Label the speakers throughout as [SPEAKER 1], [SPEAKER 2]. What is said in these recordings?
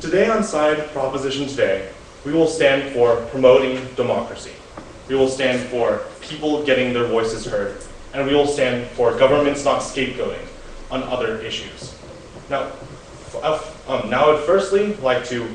[SPEAKER 1] Today on Side Proposition Today, we will stand for promoting democracy. We will stand for people getting their voices heard, and we will stand for governments not scapegoating on other issues. Now, now I'd firstly like to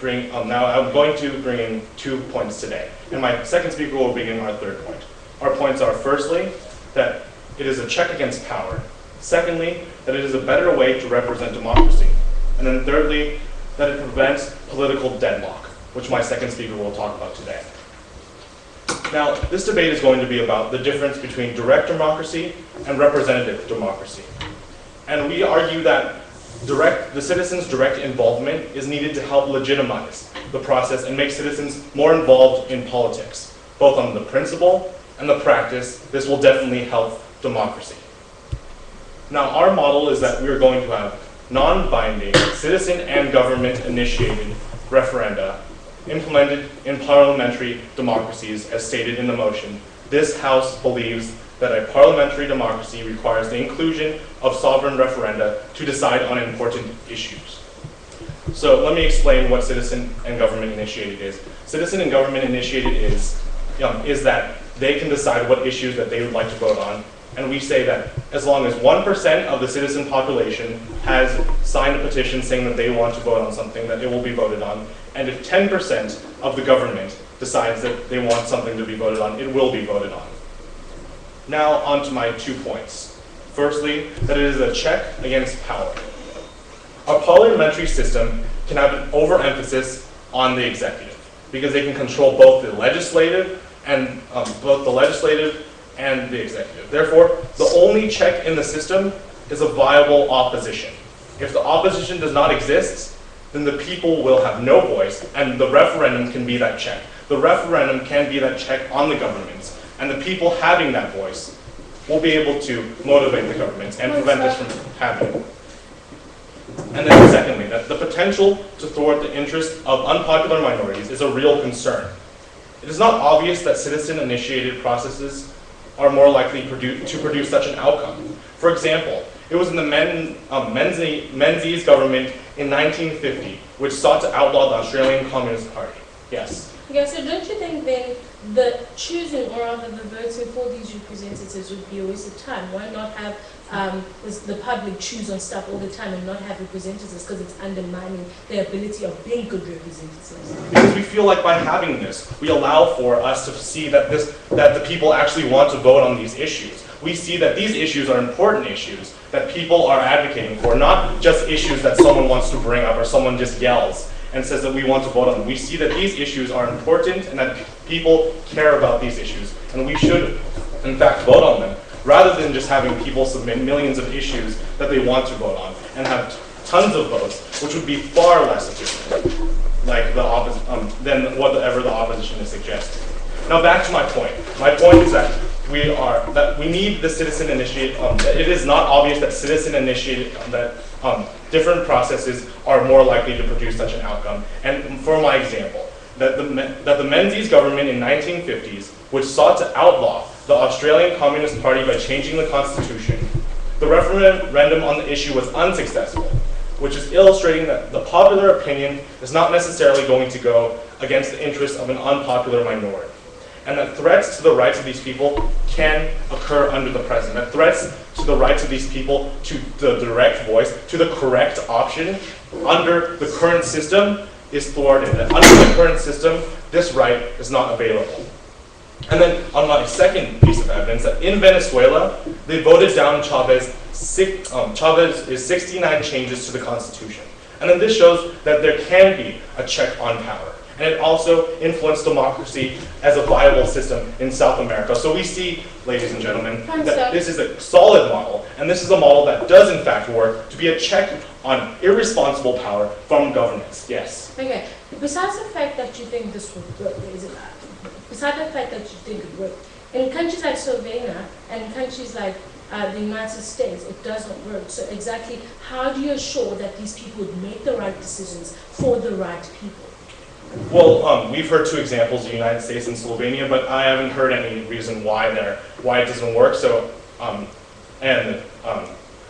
[SPEAKER 1] bring, now I'm going to bring in 2 points today. And my second speaker will bring in our third point. Our points are firstly, that it is a check against power. Secondly, that it is a better way to represent democracy. And then thirdly, that it prevents political deadlock, which my second speaker will talk about today. Now, this debate is going to be about the difference between direct democracy and representative democracy. And we argue that the citizens' direct involvement is needed to help legitimize the process and make citizens more involved in politics. Both on the principle and the practice, this will definitely help democracy. Now, our model is that we are going to have non-binding, citizen and government-initiated referenda implemented in parliamentary democracies as stated in the motion. This House believes that a parliamentary democracy requires the inclusion of sovereign referenda to decide on important issues. So let me explain what citizen and government initiated is. Citizen and government initiated is that they can decide what issues that they would like to vote on. And we say that as long as 1% of the citizen population has signed a petition saying that they want to vote on something, that it will be voted on. And if 10% of the government decides that they want something to be voted on, it will be voted on. Now on to my 2 points. Firstly, that it is a check against power. Our parliamentary system can have an overemphasis on the executive because they can control both the legislative and the executive. Therefore, the only check in the system is a viable opposition. If the opposition does not exist, then the people will have no voice, and the referendum can be that check. The referendum can be that check on the governments, and the people having that voice will be able to motivate the governments and prevent this from happening. And then secondly, that the potential to thwart the interests of unpopular minorities is a real concern. It is not obvious that citizen-initiated processes are more likely to produce such an outcome. For example, it was in the Menzies government in 1950 which sought to outlaw the Australian Communist Party. Yes?
[SPEAKER 2] Yeah, so don't you think then the choosing or rather the voting for these representatives would be a waste of time? Why not have the public choose on stuff all the time and not have representatives because it's undermining their ability of being good representatives?
[SPEAKER 1] Because we feel like by having this, we allow for us to see that the people actually want to vote on these issues. We see that these issues are important issues that people are advocating for, not just issues that someone wants to bring up or someone just yells and says that we want to vote on them. We see that these issues are important and that people care about these issues, and we should, in fact, vote on them, rather than just having people submit millions of issues that they want to vote on and have tons of votes, which would be far less efficient than whatever the opposition is suggesting. Now back to my point. My point is that we need the citizen initiated. It is not obvious that citizen initiated different processes are more likely to produce such an outcome. And for my example, that the Menzies government in 1950s, which sought to outlaw the Australian Communist Party by changing the constitution, the referendum on the issue was unsuccessful, which is illustrating that the popular opinion is not necessarily going to go against the interests of an unpopular minority. And that threats to the rights of these people can occur under the president. That threats to the rights of these people to the direct voice, to the correct option, under the current system is thwarted. That under the current system, this right is not available. And then on my second piece of evidence, that in Venezuela, they voted down Chavez's 69 changes to the constitution. And then this shows that there can be a check on power. And it also influenced democracy as a viable system in South America. So we see, ladies and gentlemen, that this is a solid model, and this is a model that does in fact work to be a check on irresponsible power from governments. Yes?
[SPEAKER 2] Okay, besides the fact that you think this would work, besides the fact that you think it would, in countries like Slovenia and countries like the United States, it doesn't work. So exactly how do you assure that these people would make the right decisions for the right people?
[SPEAKER 1] Well, we've heard 2 examples, the United States and Slovenia, but I haven't heard any reason why it doesn't work. So,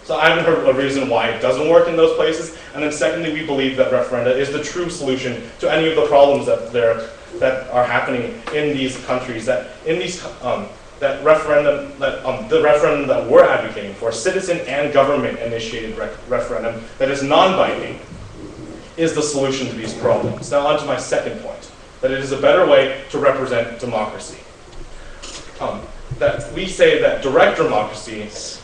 [SPEAKER 1] So I haven't heard a reason why it doesn't work in those places. And then secondly, we believe that referenda is the true solution to any of the problems that are happening in these countries. That in these the referendum that we're advocating for, citizen and government-initiated referendum that is non-binding, is the solution to these problems. Now on to my second point, that it is a better way to represent democracy. That we say that direct democracy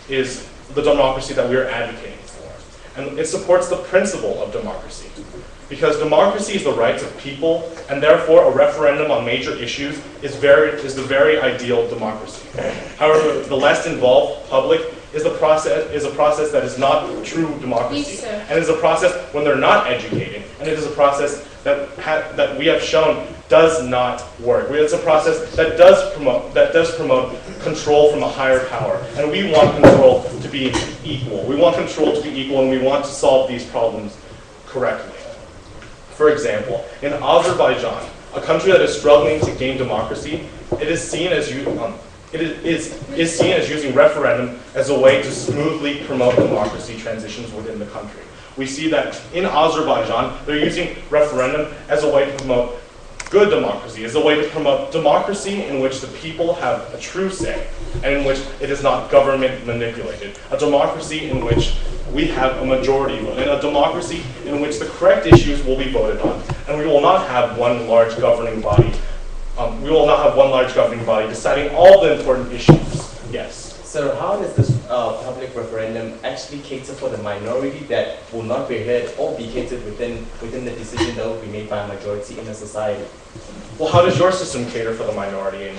[SPEAKER 1] is the democracy that we're advocating for. And it supports the principle of democracy. Because democracy is the rights of people, and therefore a referendum on major issues is the very ideal democracy. However, the less involved public is a process that is not true democracy. And is a process when they're not educated, and it is a process that we have shown does not work. It's a process that does promote control from a higher power, and we want control to be equal. We want control to be equal, and we want to solve these problems correctly. For example, in Azerbaijan, a country that is struggling to gain democracy, it is seen as using referendum as a way to smoothly promote democracy transitions within the country. We see that in Azerbaijan, they're using referendum as a way to promote good democracy, as a way to promote democracy in which the people have a true say, and in which it is not government manipulated. A democracy in which we have a majority vote, and a democracy in which the correct issues will be voted on. And we will not have one large governing body. Deciding all the important issues. Yes.
[SPEAKER 3] So how does this public referendum actually cater for the minority that will not be heard or be catered within the decision that will be made by a majority in a society?
[SPEAKER 1] Well, how does your system cater for the minority in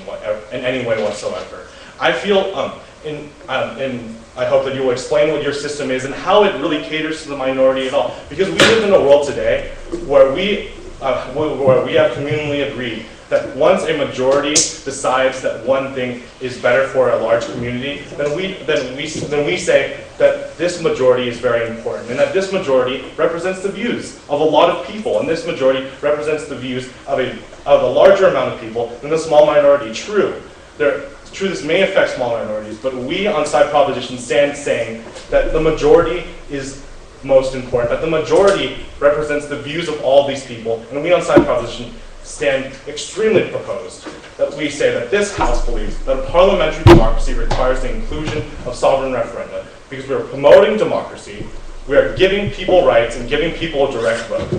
[SPEAKER 1] any way whatsoever? I feel, I hope that you will explain what your system is and how it really caters to the minority at all. Because we live in a world today where we have communally agreed that once a majority decides that one thing is better for a large community, then we say that this majority is very important, and that this majority represents the views of a lot of people, and this majority represents the views of a larger amount of people than the small minority. True, this may affect small minorities, but we on side proposition stand saying that the majority is most important, that the majority represents the views of all these people, and we on side proposition stand extremely proposed that we say that this House believes that a parliamentary democracy requires the inclusion of sovereign referenda, because we are promoting democracy, we are giving people rights and giving people a direct vote,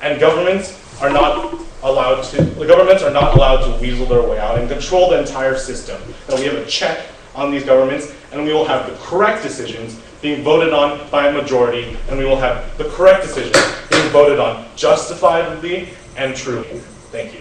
[SPEAKER 1] and governments are not allowed to weasel their way out and control the entire system. That we have a check on these governments, and we will have the correct decisions being voted on by a majority, and we will have the correct decisions being voted on justifiably and truly. Thank you.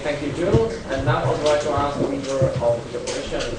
[SPEAKER 3] Thank you, Jules. And now I would like to ask the leader of the opposition.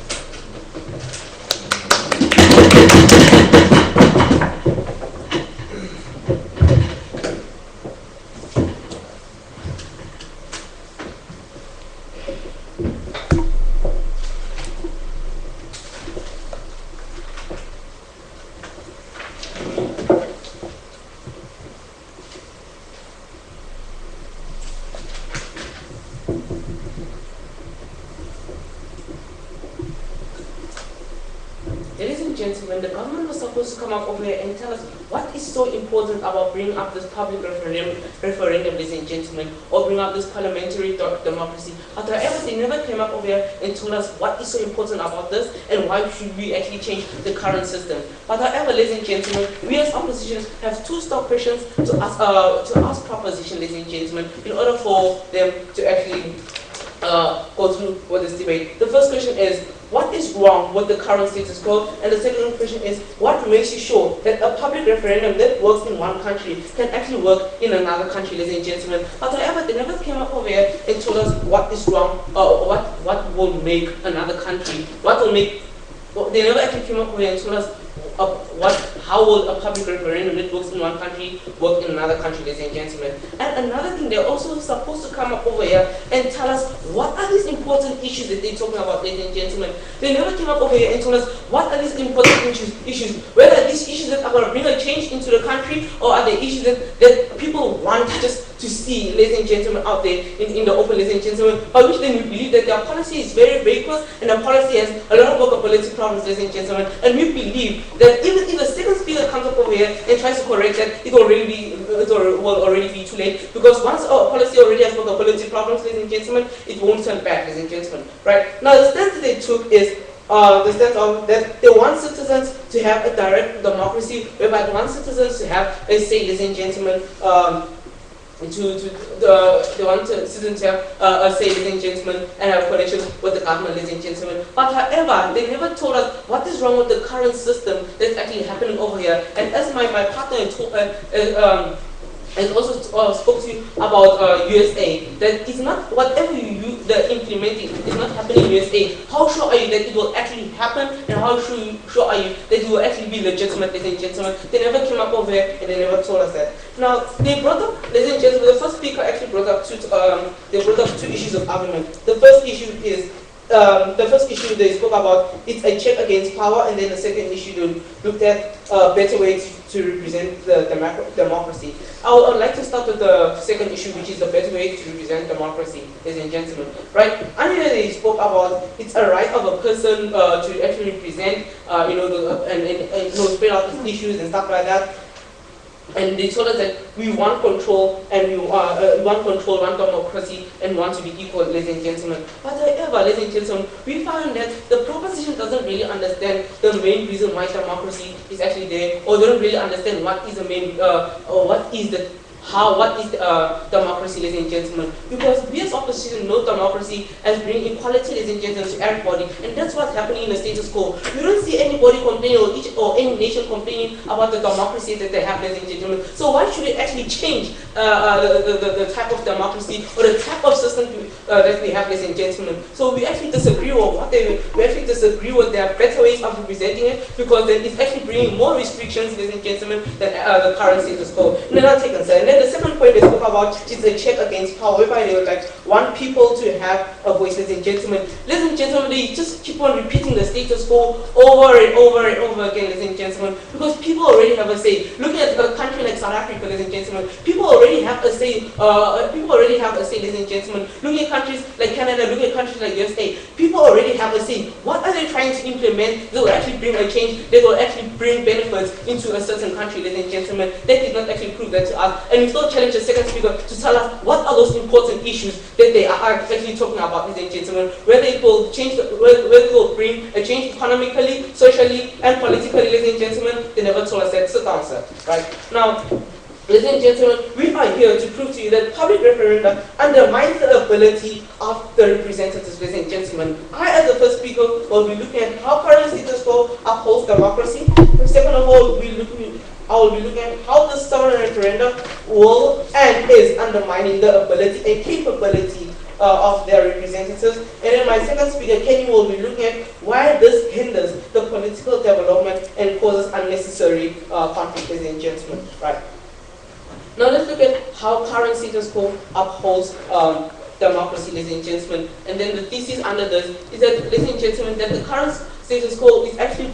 [SPEAKER 4] Gentlemen, the government was supposed to come up over here and tell us what is so important about bringing up this public referendum, ladies and gentlemen, or bring up this parliamentary democracy. But however, they never came up over here and told us what is so important about this and why should we actually change the current system. But however, ladies and gentlemen, we as opposition have two stock questions to ask proposition, ladies and gentlemen, in order for them to actually go through with this debate. The first question is, what is wrong with the current status quo? And the second question is, what makes you sure that a public referendum that works in one country can actually work in another country, ladies and gentlemen? But however, they never came up over here and told us what is wrong, or what will make another country, they never actually came up over here and told us how will a public referendum that works in one country work in another country, ladies and gentlemen. And another thing, they're also supposed to come up over here and tell us what are these important issues that they're talking about, ladies and gentlemen. They never came up over here and told us what are these important issues, whether these issues that are going to bring a change into the country, or are they issues that people want just to see, ladies and gentlemen, out there in the open, ladies and gentlemen, by which then we believe that their policy is very vacuous and their policy has a lot of workability problems, ladies and gentlemen, and we believe that even if a second speaker comes up over here and tries to correct that, it will already be too late, because once our policy already has workability problems, ladies and gentlemen, it won't turn back, ladies and gentlemen, right? Now the stance that they took is the stance of that they want citizens to have a direct democracy, whereby they want citizens to have a say, ladies and gentlemen, they want citizens to have a say, ladies and gentlemen, and have connection with the government, ladies and gentlemen. But however, they never told us what is wrong with the current system that's actually happening over here. And as my partner and also spoke to you about USA, that it's not whatever the implementing is not happening in USA. How sure are you that it will actually happen, and how sure are you that it will actually be legitimate, ladies and gentlemen? They never came up over here and they never told us that. Now they brought up, ladies and gentlemen, the first speaker actually brought up two issues of argument. The first issue is they spoke about it's a check against power, and then the second issue they looked at better ways to represent the democracy. I would like to start with the second issue, which is the better way to represent democracy, ladies and gentlemen. Right? And here they spoke about it's a right of a person to actually represent, and spread out his issues and stuff like that. And they told us that we want control, and we want control, want democracy, and want to be equal, ladies and gentlemen. But however, ladies and gentlemen, we found that the proposition doesn't really understand the main reason why democracy is actually there, or don't really understand what is the main, or what is democracy, ladies and gentlemen. Because we as opposition know democracy as bringing equality, ladies and gentlemen, to everybody, and that's what's happening in the status quo. You don't see anybody complaining, or any nation complaining about the democracy that they have, ladies and gentlemen. So why should we actually change the type of democracy or the type of system that we have, ladies and gentlemen? So we actually disagree with we actually disagree with their better ways of representing it, because then it's actually bringing more restrictions, ladies and gentlemen, than the current status quo. And then I'll take a second. And then the second point they spoke about is a check against power, whereby they would want people to have a voice, ladies and gentlemen. Ladies and gentlemen, they just keep on repeating the status quo over and over and over again, ladies and gentlemen, because people already have a say. Looking at a country like South Africa, ladies and gentlemen, people already have a say. Ladies and gentlemen. Looking at countries like Canada, looking at countries like USA, people already have a say. What are they trying to implement that will actually bring a change, that will actually bring benefits into a certain country, ladies and gentlemen? They did not actually prove that to us. And we still challenge the second speaker to tell us what are those important issues that they are actually talking about, ladies and gentlemen, whether it will change, whether it will bring a change economically, socially, and politically, ladies and gentlemen. They never told us that. Sit down, sir. Right? Now, ladies and gentlemen, we are here to prove to you that public referendum undermines the ability of the representatives, ladies and gentlemen. I, as the first speaker, will be looking at how current status quo upholds democracy. Second of all, I will be looking at how the sovereign referendum will and is undermining the ability and capability of their representatives. And then my second speaker, Kenny, will be looking at why this hinders the political development and causes unnecessary conflict, ladies and gentlemen. Right. Now let's look at how current status quo upholds democracy, ladies and gentlemen. And then the thesis under this is that, ladies and gentlemen, that the current status quo is actually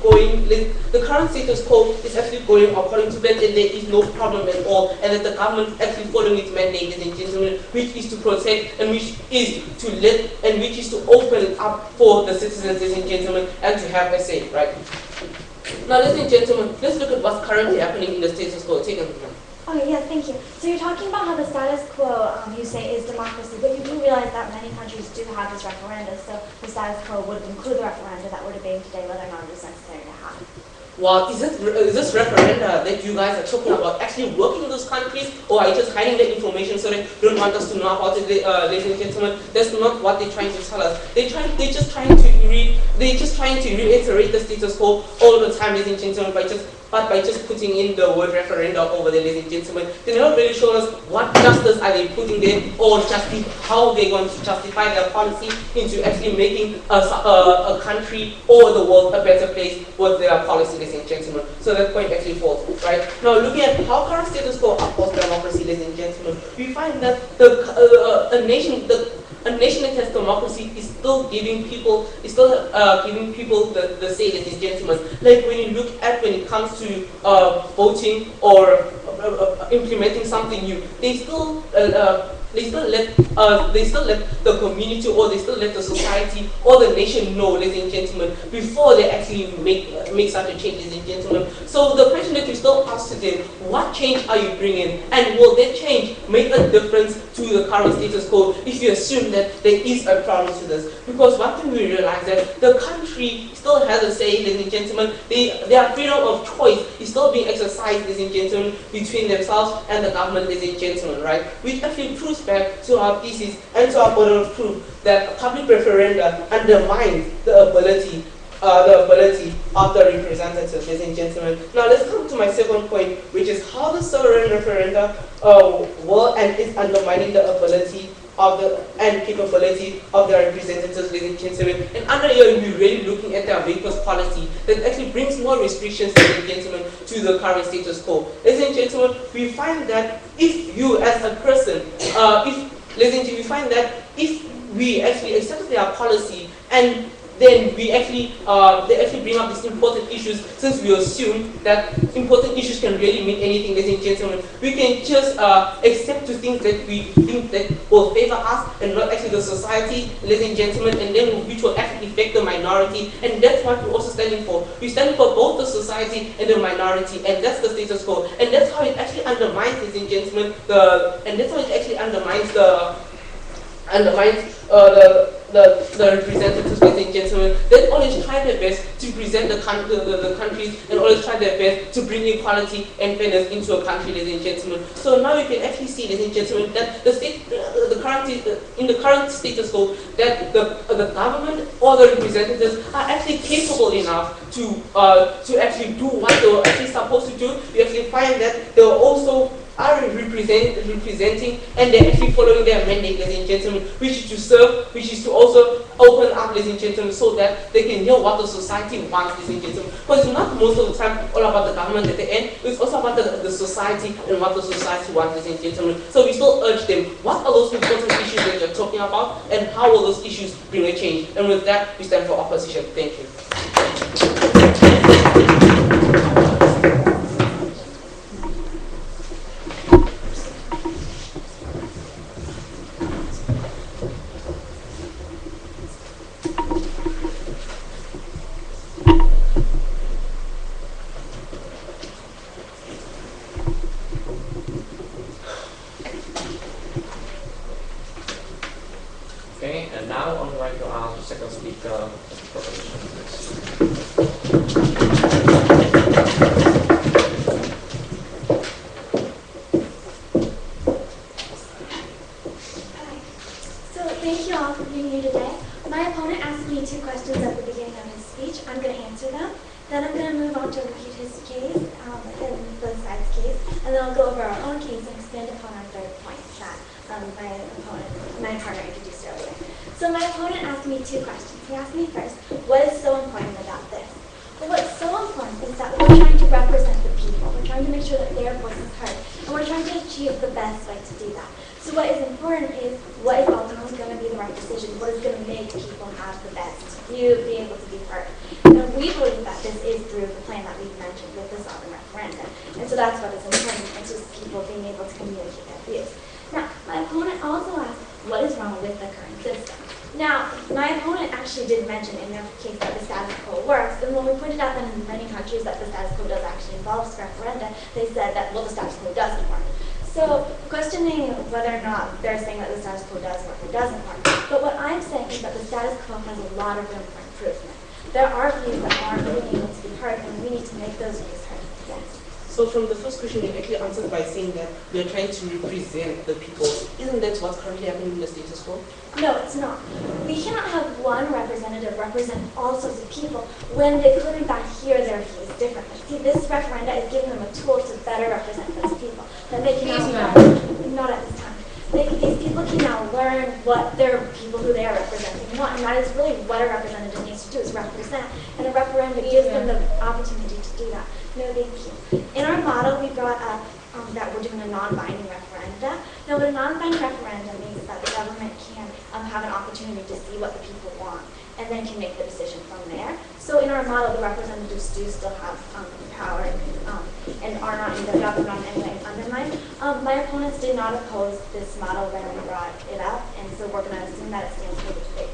[SPEAKER 4] going according to plan, and there is no problem at all, and that the government is actually following its mandate, ladies and gentlemen, which is to protect and which is to let and which is to open up for the citizens, ladies and gentlemen, and to have a say, right? Now, ladies and gentlemen, let's look at what's currently happening in the status quo. Take a moment.
[SPEAKER 5] Okay, yeah, thank you. So you're talking about how the status quo, you say, is democracy, but you do realize that many countries do have this referenda, so the status quo would include the referenda that we're debating today, whether or not it is necessary to have.
[SPEAKER 4] Well, is this referenda that you guys are talking about actually working in those countries, or are you just hiding the information so that you don't want us to know about it, ladies and gentlemen? That's not what they're trying to tell us. They're just trying to reiterate the status quo all the time, ladies and gentlemen, by just but by just putting in the word referenda over there, ladies and gentlemen, they never really showed us what justice are they putting there, or how they're going to justify their policy into actually making a country or the world a better place with their policy, ladies and gentlemen. So that point actually falls, right? Now, looking at how current status quo upholds democracy, ladies and gentlemen, we find that a nation that has democracy is still giving people the say, ladies and gentlemen. Like when you look at when it comes to voting or implementing something new, they still let the community, or they still let the society or the nation know, ladies and gentlemen, before they actually make such a change, ladies and gentlemen. So the question that we still ask today, what change are you bringing, and will that change make a difference to the current status quo if you assume that there is a problem to this? Because one thing we realize that the country still has a say, ladies and gentlemen. Their freedom of choice is still being exercised, ladies and gentlemen, between themselves and the government, ladies and gentlemen, right? Which actually proves back to our thesis and to our burden of proof that public referenda undermines the ability of the representatives, ladies and gentlemen. Now let's come to my second point, which is how the sovereign referenda will and is undermining the ability of and capability of their representatives, ladies and gentlemen. And under here, we're really looking at their vapors policy that actually brings more restrictions, ladies and gentlemen, to the current status quo. Ladies and gentlemen, we find that if you as a person, we find that if we actually accept their policy and then they actually bring up these important issues, since we assume that important issues can really mean anything, ladies and gentlemen. We can just accept to things that we think that will favor us and not actually the society, ladies and gentlemen, and then which will actually affect the minority, and that's what we're also standing for. We're standing for both the society and the minority, and that's the status quo, and that's how it actually undermines, ladies and gentlemen, the representatives, ladies and gentlemen. They always try their best to present the countries and always try their best to bring equality and fairness into a country, ladies and gentlemen. So now you can actually see, ladies and gentlemen, that in the current status quo, that the government or the representatives are actually capable enough to actually do what they were actually supposed to do. You actually find that they also are representing and they're actually following their mandate, ladies and gentlemen, which is to serve, which is to also open up, ladies and gentlemen, so that they can hear what the society wants, ladies and gentlemen. Because it's not most of the time all about the government at the end, it's also about the society and what the society wants, ladies and gentlemen. So we still urge them, what are those important issues that you're talking about, and how will those issues bring a change? And with that, we stand for opposition. Thank you.
[SPEAKER 6] Okay, and now I would like to ask the second speaker proposition.
[SPEAKER 5] So thank you all for being here today. My opponent asked me two questions at the beginning of his speech. I'm going to answer them. Then I'm going to move on to repeat his case, and both sides' case, and then I'll go over our own case and expand upon our third point that my partner introduced earlier. So my opponent asked me two questions. He asked me first, what is so important about this? Well, what's so important is that we're trying to represent the people. We're trying to make sure that their voice is heard, and we're trying to achieve the best way to do that. So what is important is what is ultimately going to be the right decision, what is going to make people have the best view, be able to be heard. And we believe that this is through the plan that we've mentioned with the sovereign referendum. And so that's what is important, it's just people being able to communicate their views. Now, my opponent also asked, what is wrong with the current system? Now, my opponent actually did mention in their case that the status quo works, and when we pointed out that in many countries that the status quo does actually involve referenda, they said that, well, the status quo doesn't work. So, questioning whether or not they're saying that the status quo does work or doesn't work. But what I'm saying is that the status quo has a lot of room for improvement. There are views that aren't really able to be heard, and we need to make those views heard. Yes.
[SPEAKER 4] So from the first question, you actually answered by saying that we are trying to represent the people. Isn't that what's currently happening in the status quo?
[SPEAKER 5] No, it's not. We cannot have one representative represent all sorts of people when they couldn't back hear their views. differently. See, this referenda is giving them a tool to better represent those people. That they can
[SPEAKER 2] Please,
[SPEAKER 5] now, not at this time. These people can now learn what their people who they are representing want, and that is really what a representative needs to do, is represent. And a referendum gives them the opportunity to do that. No, thank you. In our model, we brought up that we're doing a non-binding referenda. Now, what a non-binding referendum means is that the government can have an opportunity to see what the people want, and then can make the decision from there. So in our model, the representatives do still have power and are not either governed on any way undermined. My opponents did not oppose this model when we brought it up, and so we're going to assume that it stands for the debate.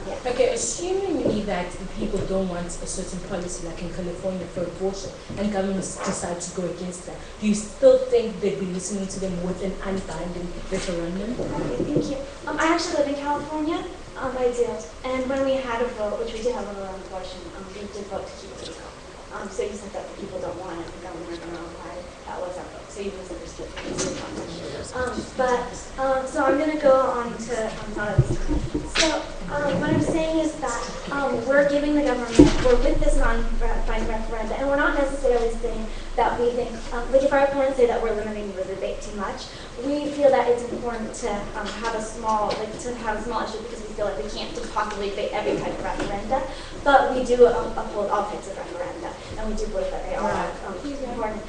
[SPEAKER 5] Yeah.
[SPEAKER 2] Okay, assuming that the people don't want a certain policy, like in California for abortion, and governments decide to go against that, do you still think they'd be listening to them with an unbinding referendum?
[SPEAKER 5] Okay, thank you. I actually live in California. I do. And when we had a vote, which we did have a vote on abortion, we did vote to keep it legal. So you said that the people don't want it, the government are going to apply it. That was our vote. So you misunderstood so I'm going to go on to not at this time. So what I'm saying is that we're giving the government, we're with this non-binding referenda, and we're not necessarily saying that we think, like if our opponents say that we're limiting the debate too much, we feel that it's important to have a small issue because we feel like we can't possibly debate every type of referenda, but we do uphold all types of referenda, and we do believe that they are important.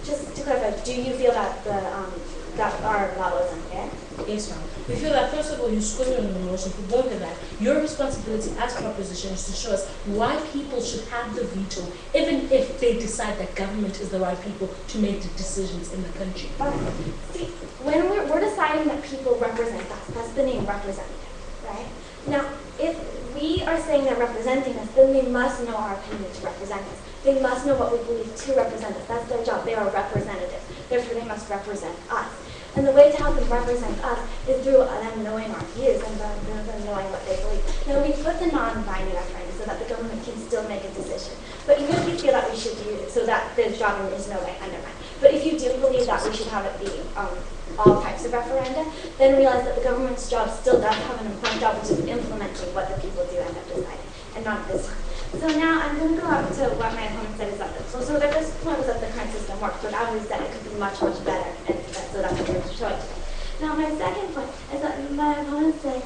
[SPEAKER 5] Just to clarify, do you feel that that our model is unfair?
[SPEAKER 2] Yes, ma'am. We feel that, first of all, you're scoring on the motion. For both of that, your responsibility as proposition is to show us why people should have the veto, even if they decide that government is the right people to make the decisions in the country.
[SPEAKER 5] See, when we're deciding that people represent us, that's the name representative, right? Now, if we are saying they're representing us, then they must know our opinion to represent us. They must know what we believe to represent us. That's their job. They are representatives. Therefore, they must represent us. And the way to help them represent us is through them knowing our views and them knowing what they believe. Now, we put the non-binding referendum so that the government can still make a decision. But even if you feel that we should use it so that the job is no way undermined. But if you do believe that we should have it be all types of referenda, then realize that the government's job still does have an important job, which is implementing what the people do end up deciding, and not this time. So now I'm going to go up to what my opponent said is that so the first point was that the current system works, but I always said it could be much, much better, and so that's what we're showing today. Now my second point is that my opponents say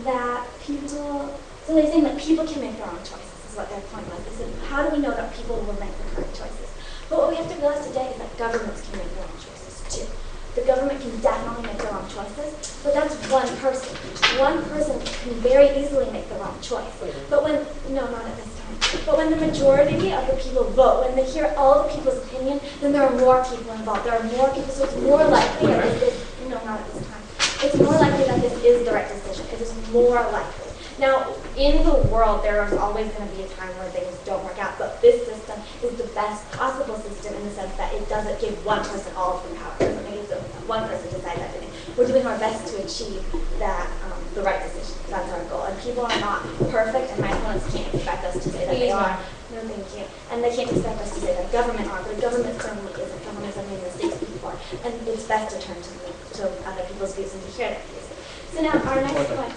[SPEAKER 5] that people, so they're saying that people can make their own choices, is what their point was. They said, how do we know that people will make the correct choices? But what we have to realize today is that governments can make their own choices too. The government can definitely make their own choices, but that's one person. One person can very easily make the wrong choice. But when, no, not at this time. But when the majority of the people vote, when they hear all the people's opinion, then there are more people involved. There are more people, so it's more likely that this is, no, not at this time. It's more likely that this is the right decision. It is more likely. Now, in the world, there is always going to be a time where things don't work out, but this system is the best possible system in the sense that it doesn't give one person all of the power. It doesn't make one person decide everything. We're doing our best to achieve that, the right decision. That's our goal. And people are not perfect, and my opponents can't expect us to say that they are. No, thank you. And they can't expect us to say that government are, but government certainly isn't. Government has made mistakes before, and it's best to turn to other people's views and to hear their views. So now, our next point.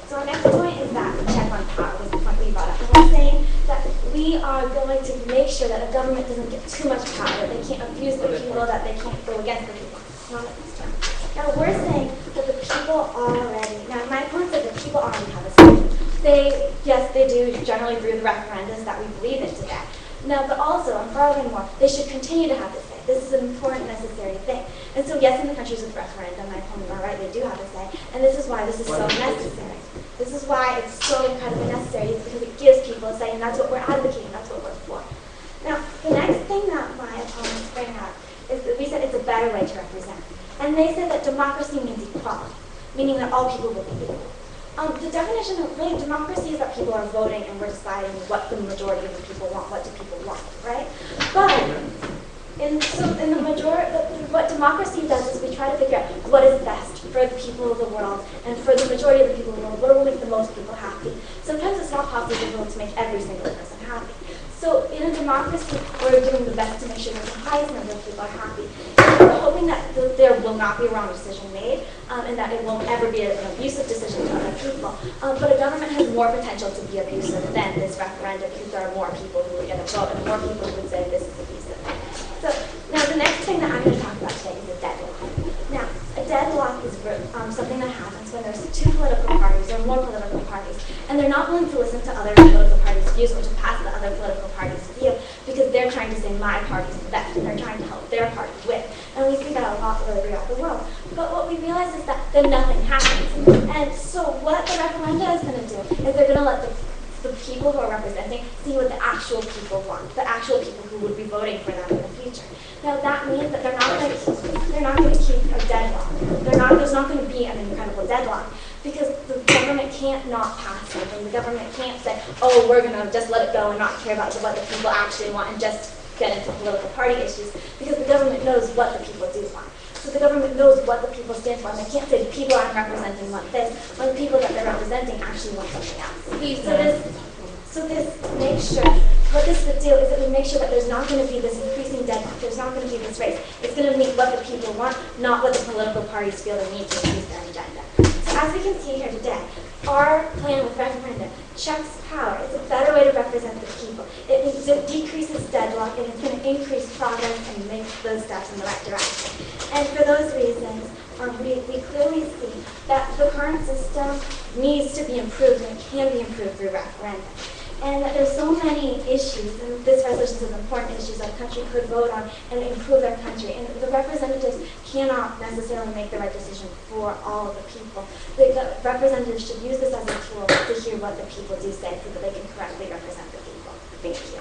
[SPEAKER 5] So our next point is that check on power was the point we brought up. And we're saying that we are going to make sure that a government doesn't get too much power, that they can't abuse the people, that they can't go against the people. Now we're saying that the people already, now my opponent said that people already have a say. Yes, they do generally through the referendums that we believe in today. Now, but also, and furthermore, they should continue to have a say. This is an important, necessary thing. And so, yes, in the countries with referendum, my opponent are right, they do have a say. And this is why this is so necessary. This is why it's so incredibly necessary. It's because it gives people a say, and that's what we're advocating, that's what we're for. Now, the next thing that my opponents bring up is that we said it's a better way to represent. And they said that democracy means equality, meaning that all people will be equal. The definition of really democracy is that people are voting and we're deciding what the majority of the people want, what do people want, right? But in the majority, what democracy does is we try to figure out what is best for the people of the world and for the majority of the people of the world, what will make the most people happy. Sometimes it's not possible to make every single person happy. So in a democracy, we're doing the best to make sure that the highest number of people are happy. And we're hoping that there will not be a wrong decision made, and that it won't ever be an abusive decision to other people. But a government has more potential to be abusive than this referendum because there are more people who are going to vote and more people who would say this is abusive. So now the next thing that I'm going to talk about today is a deadlock. Now, a deadlock is something that happens when there's two political parties or more political parties, and they're not willing to listen to other political parties' views or to pass the other political parties' view because they're trying to say my party's the best and they're trying to help their party win. And we see that a lot really throughout the world. But what we realize is that then nothing happens. And so what the referenda is going to do is they're going to let the people who are representing see what the actual people want, the actual people who would be voting for them in the future. Now that means that they're not going to keep a deadlock. There's not going to be an incredible deadlock because the government can't not pass something. The government can't say, oh, we're going to just let it go and not care about what the people actually want and just get into political party issues because the government knows what the people do want. So the government knows what the people stand for, and they can't say the people I'm representing want this, when the people that they're representing actually want something else. So this makes sure, what this would do is it would make sure that there's not going to be this increasing deadlock, there's not going to be this race. It's going to meet what the people want, not what the political parties feel they need to achieve their agenda. So as we can see here today, our plan with referendum checks power. It's a better way to represent the people. It decreases deadlock, and it's going to increase progress and make those steps in the right direction. And for those reasons, we clearly see that the current system needs to be improved and can be improved through referendum. And that there's so many issues, and this resolution is important issues that a country could vote on and improve their country. And the representatives cannot necessarily make the right decision for all of the people. The representatives should use this as a tool to hear what the people do say so that they can correctly represent the people. Thank you.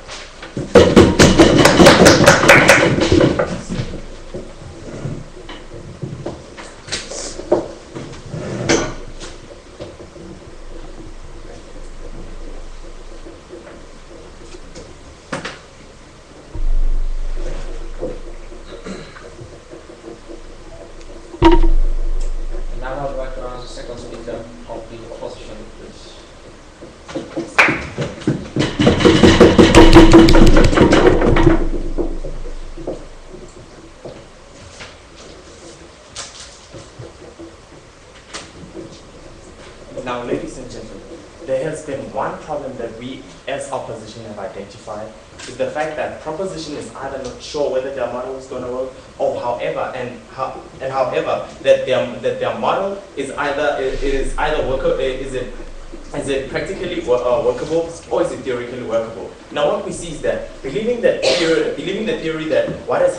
[SPEAKER 3] Now, ladies and gentlemen, there has been one problem that we as opposition have identified, is the fact that proposition is either not sure whether their model is going to work, or however that their model is either workable, is it practically workable, or is it theoretically workable? Now, what we see is that believing the theory that what has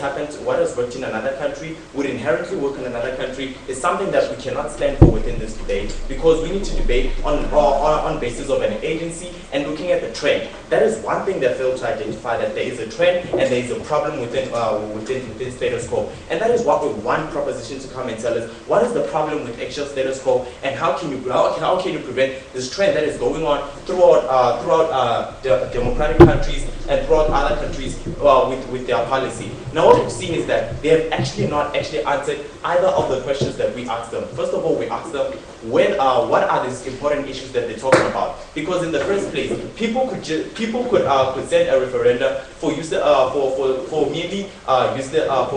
[SPEAKER 3] worked in another country would inherently work in another country is something that we cannot stand for within this debate, because we need to debate on basis of an agency and looking at the trend. That is one thing that failed to identify, that there is a trend and there is a problem within status quo, and that is what we want proposition to come and tell us. What is the problem with actual status quo, and how can you prevent this trend that is going on throughout democratic countries and throughout other countries with their policy. Now, what we've seen is that they have not answered either of the questions that we asked them. First of all, we asked them what are these important issues that they're talking about? Because in the first place, people could send a referendum for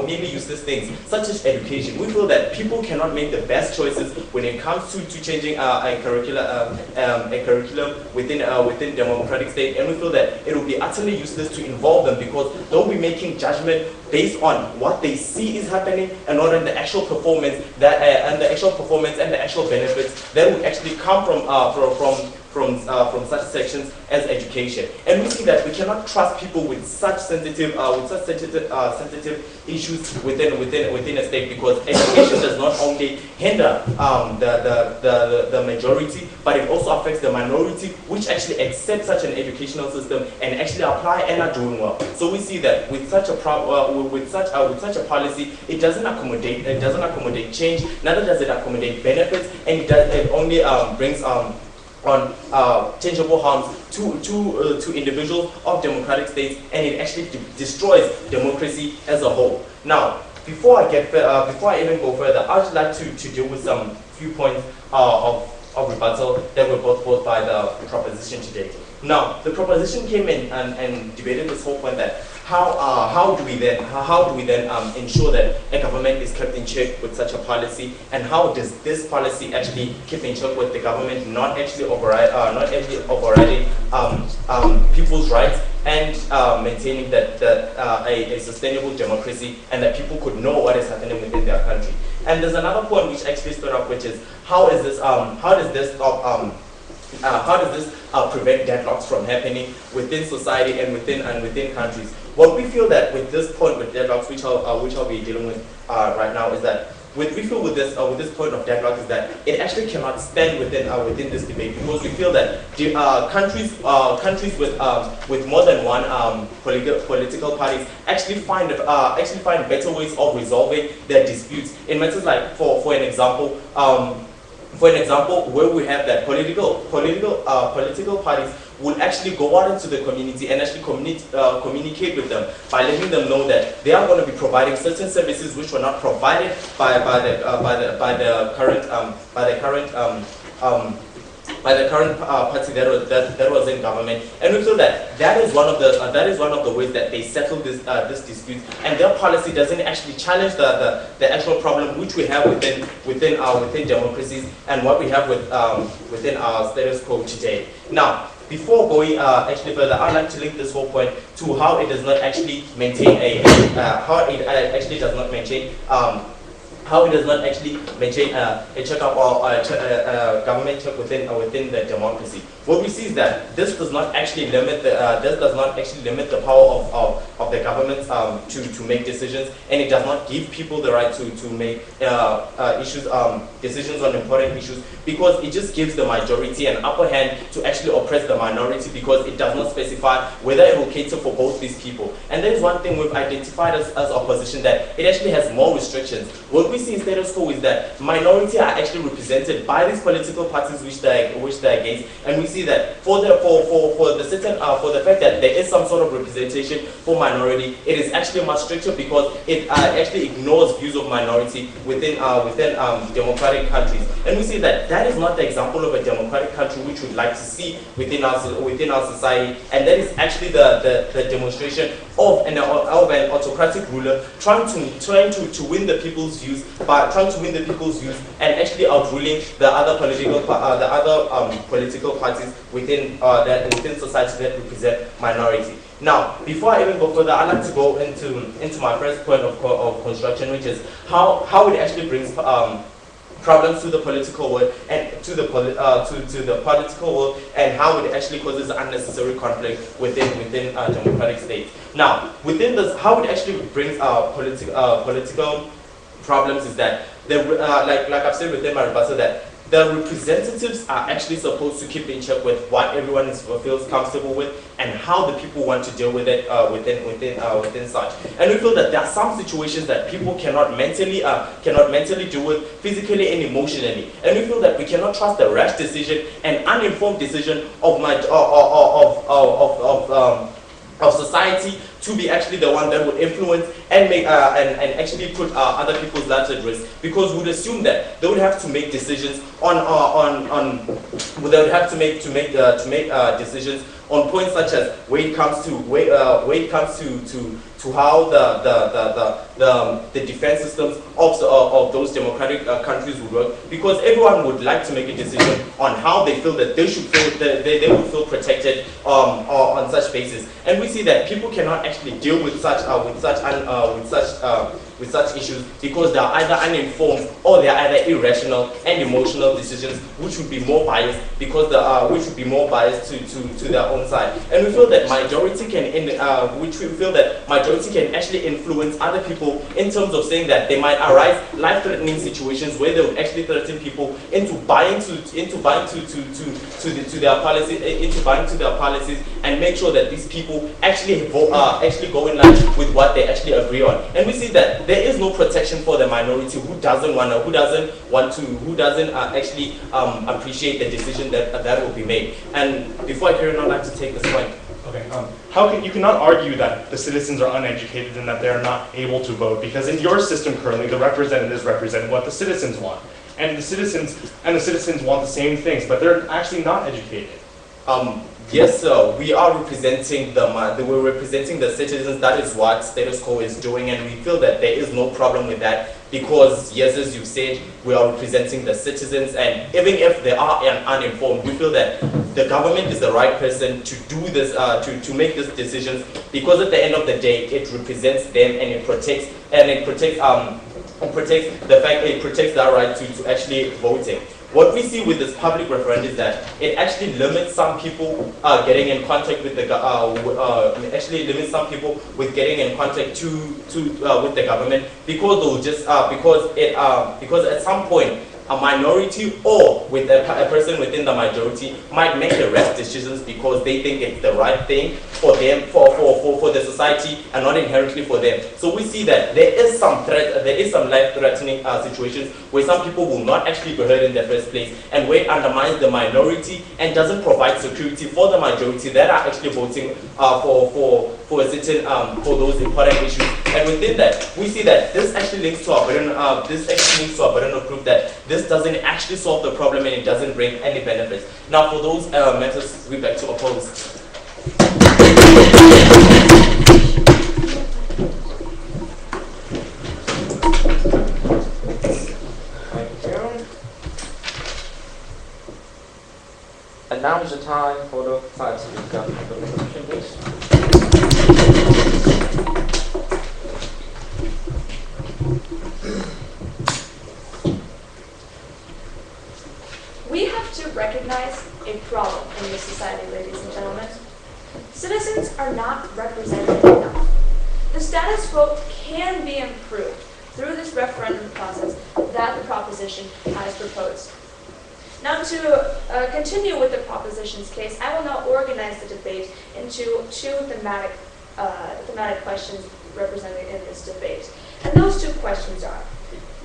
[SPEAKER 3] merely useless things such as education. We feel that people cannot make the best choices when it comes to changing a curriculum within democratic state, and we feel that it will be utterly useless to involve them, because they'll be making judgment based on what they see is happening and not on the actual performance and the actual benefits that would actually come from such sections as education. And we see that we cannot trust people with such sensitive issues within a state, because education does not only hinder the majority, but it also affects the minority, which actually accept such an educational system and actually apply and are doing well. So we see that with such a policy, it doesn't accommodate change, neither does it accommodate benefits, and it only brings on changeable harms to individuals of democratic states, and it actually destroys democracy as a whole. Now, before I even go further, I would like to deal with some few points of rebuttal that were brought forth by the proposition today. Now, the proposition came in and debated this whole point that how do we then ensure that a government is kept in check with such a policy, and how does this policy actually keep in check with the government not actually overriding people's rights and maintaining that a sustainable democracy, and that people could know what is happening within their country. And there's another point which actually stood up, which is how does this stop prevent deadlocks from happening within society and within countries? What we feel that with this point with deadlocks, which I'll be dealing with right now, is that we feel with this point of deadlock is that it actually cannot stand within this debate, because we feel that countries with more than one political parties actually find better ways of resolving their disputes in matters like, for an example, where we have that political parties will actually go out into the community and actually communicate with them by letting them know that they are going to be providing certain services which were not provided by the current party that was in government. And we feel that that is one of the ways that they settle this dispute, and their policy doesn't actually challenge the actual problem which we have within democracies and what we have within our status quo today. Now, before going actually further, I'd like to link this whole point to how it does not actually maintain a checkup or a government check within the democracy. What we see is that this does not actually limit the power of the government to make decisions, and it does not give people the right to make decisions on important issues, because it just gives the majority an upper hand to actually oppress the minority, because it does not specify whether it will cater for both these people. And there is one thing we've identified as opposition, that it actually has more restrictions. What we see in status quo is that minority are actually represented by these political parties which they're against, and we see that for the fact that there is some sort of representation for minority, it is actually much stricter, because it actually ignores views of minority within democratic countries. And we see that that is not the example of a democratic country which we'd like to see within our society, and that is actually the demonstration of an autocratic ruler trying to win the people's views, and actually outruling the other political parties within society that represent minority. Now, before I even go further, I'd like to go into my first point of construction, which is how it actually brings problems to the political world and to the political world, and how it actually causes unnecessary conflict within democratic states. Now, within this, how it actually brings political problems is that like I've said within my rebuttal, that the representatives are actually supposed to keep in check with what everyone feels comfortable with, and how the people want to deal with it within such. And we feel that there are some situations that people cannot mentally deal with physically and emotionally. And we feel that we cannot trust the rash decision and uninformed decision of society to be actually the one that would influence and make and actually put other people's lives at risk, because we would assume that they would have to make decisions decisions on points such as when it comes to how the defense systems of those democratic countries would work, because everyone would like to make a decision on how they feel that they would feel protected on such basis. And we see that people cannot actually deal with such issues, because they are either uninformed or they are either irrational and emotional decisions, which would be more biased, because to their own side. And we feel that majority can actually influence other people in terms of saying that they might arise life-threatening situations where they would actually threaten people into buying to their policies, and make sure that these people actually go in line with what they actually agree on. And we see that there is no protection for the minority who doesn't actually appreciate the decision that will be made. And before I carry on, I'd like to take this point.
[SPEAKER 1] Okay. You cannot argue that the citizens are uneducated and that they are not able to vote, because in your system currently, the representatives represent what the citizens want, and the citizens want the same things, but they're actually not educated.
[SPEAKER 3] Yes, sir. We are representing we're representing the citizens. That is what status quo is doing, and we feel that there is no problem with that because, yes, as you said, we are representing the citizens, and even if they are uninformed, we feel that the government is the right person to do this, to make these decisions, because at the end of the day, it represents them and it protects their right to actually voting. What we see with this public referendum is that it actually limits some people getting in contact with the with the government because they'll just because at some point a minority or with a person within the majority might make the rash decisions because they think it's the right thing for them, for the society, and not inherently for them. So we see that there is some life-threatening situations where some people will not actually be heard in the first place, and where it undermines the minority and doesn't provide security for the majority that are actually voting for a certain for those important issues. And within that, we see that this actually links to our burden of proof that this doesn't actually solve the problem and it doesn't bring any benefits. Now, for those matters, we beg to oppose.
[SPEAKER 6] Thank you. And now is the time for the third speaker. The question, please.
[SPEAKER 7] We have to recognize a problem in this society, ladies and gentlemen. Citizens are not represented enough. The status quo can be improved through this referendum process that the proposition has proposed. Now, to continue with the proposition's case, I will now organize the debate into two thematic questions represented in this debate. And those two questions are,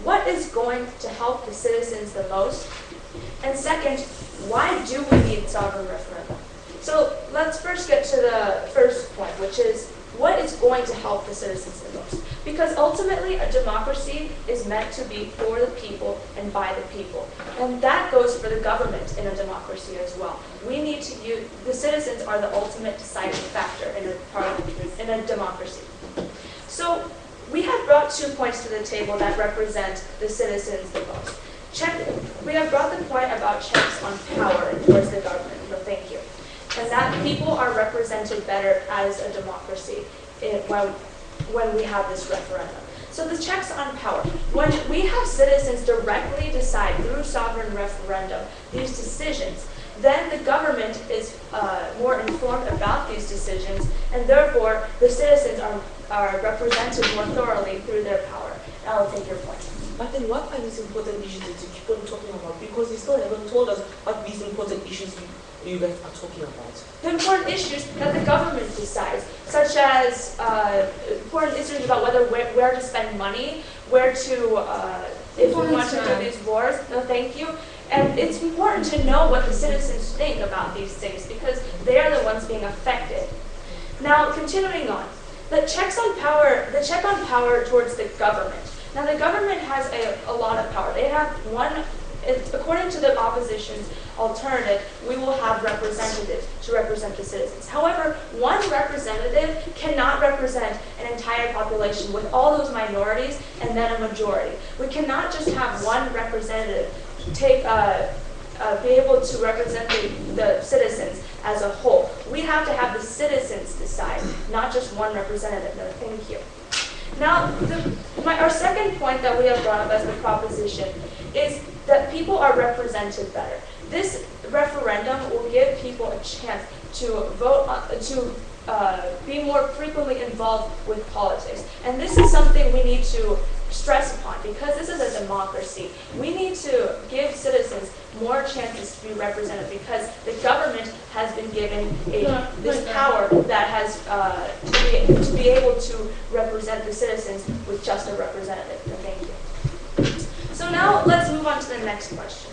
[SPEAKER 7] what is going to help the citizens the most? And second, why do we need sovereign referendum? So let's first get to the first point, which is what is going to help the citizens the most? Because ultimately, a democracy is meant to be for the people and by the people. And that goes for the government in a democracy as well. We need to use, the citizens are the ultimate deciding factor in a democracy. So we have brought 2 points to the table that represent the citizens the most. We have brought the point about checks on power towards the government, so thank you. And that people are represented better as a democracy when we have this referendum. So the checks on power. When we have citizens directly decide through sovereign referendum these decisions, then the government is more informed about these decisions, and therefore the citizens are represented more thoroughly through their power. Now I'll take your point.
[SPEAKER 4] But then what are these important issues that you keep on talking about? Because you still haven't told us what these important issues you guys are talking about.
[SPEAKER 7] The important issues that the government decides, such as important issues about where to spend money, where to, if we want to do these wars, no thank you. And it's important to know what the citizens think about these things because they are the ones being affected. Now, continuing on, the check on power towards the government. Now, the government has a lot of power. They have according to the opposition's alternative, we will have representatives to represent the citizens. However, one representative cannot represent an entire population with all those minorities and then a majority. We cannot just have one representative be able to represent the citizens as a whole. We have to have the citizens decide, not just one representative. No, thank you. Now, our second point that we have brought up as the proposition is that people are represented better. This referendum will give people a chance to vote, be more frequently involved with politics. And this is something we need to stress upon because this is a democracy. We need to give citizens more chances to be represented because the government has been given this power that has to be able to represent the citizens with just a representative. So thank you. So now let's move on to the next question.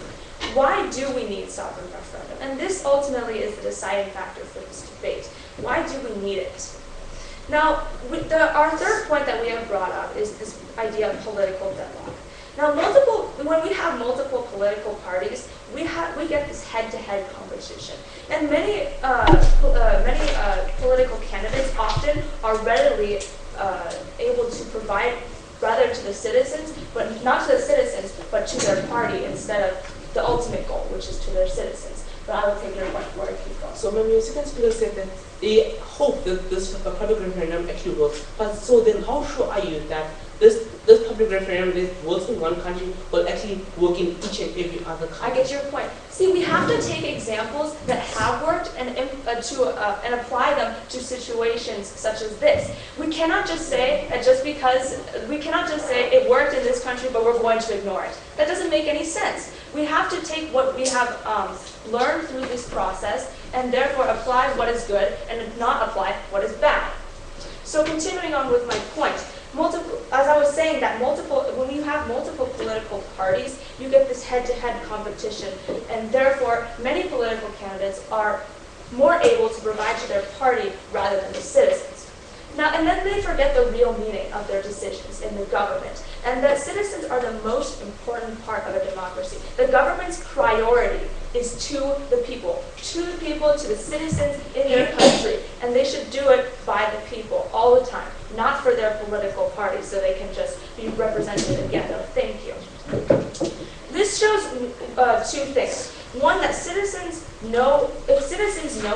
[SPEAKER 7] Why do we need sovereign referendum? And this ultimately is the deciding factor for this debate. Why do we need it? Now, our third point that we have brought up is this idea of political deadlock. Now, when we have multiple political parties, we get this head-to-head competition, and many political candidates often are readily able to provide rather to the citizens, but not to the citizens, but to their party instead of the ultimate goal, which is to their citizens. But I will take your point for it, keep going.
[SPEAKER 4] So maybe second speaker said that they hope that this public referendum actually works. But so then how sure are you that this public referendum that works in one country will actually work in each and every other country?
[SPEAKER 7] I get your point. See, we have to take examples that have worked and apply them to situations such as this. We cannot just say it worked in this country, but we're going to ignore it. That doesn't make any sense. We have to take what we have learned through this process and therefore apply what is good and not apply what is bad. So continuing on with my point, as I was saying, that when you have multiple political parties, you get this head-to-head competition, and therefore many political candidates are more able to provide to their party rather than the citizens. Now, and then they forget the real meaning of their decisions in the government, and that citizens are the most important part of a democracy. The government's priority is to the people, to the citizens in their country, and they should do it by the people all the time, not for their political party so they can just be represented again. No, thank you. This shows two things. One, that if citizens know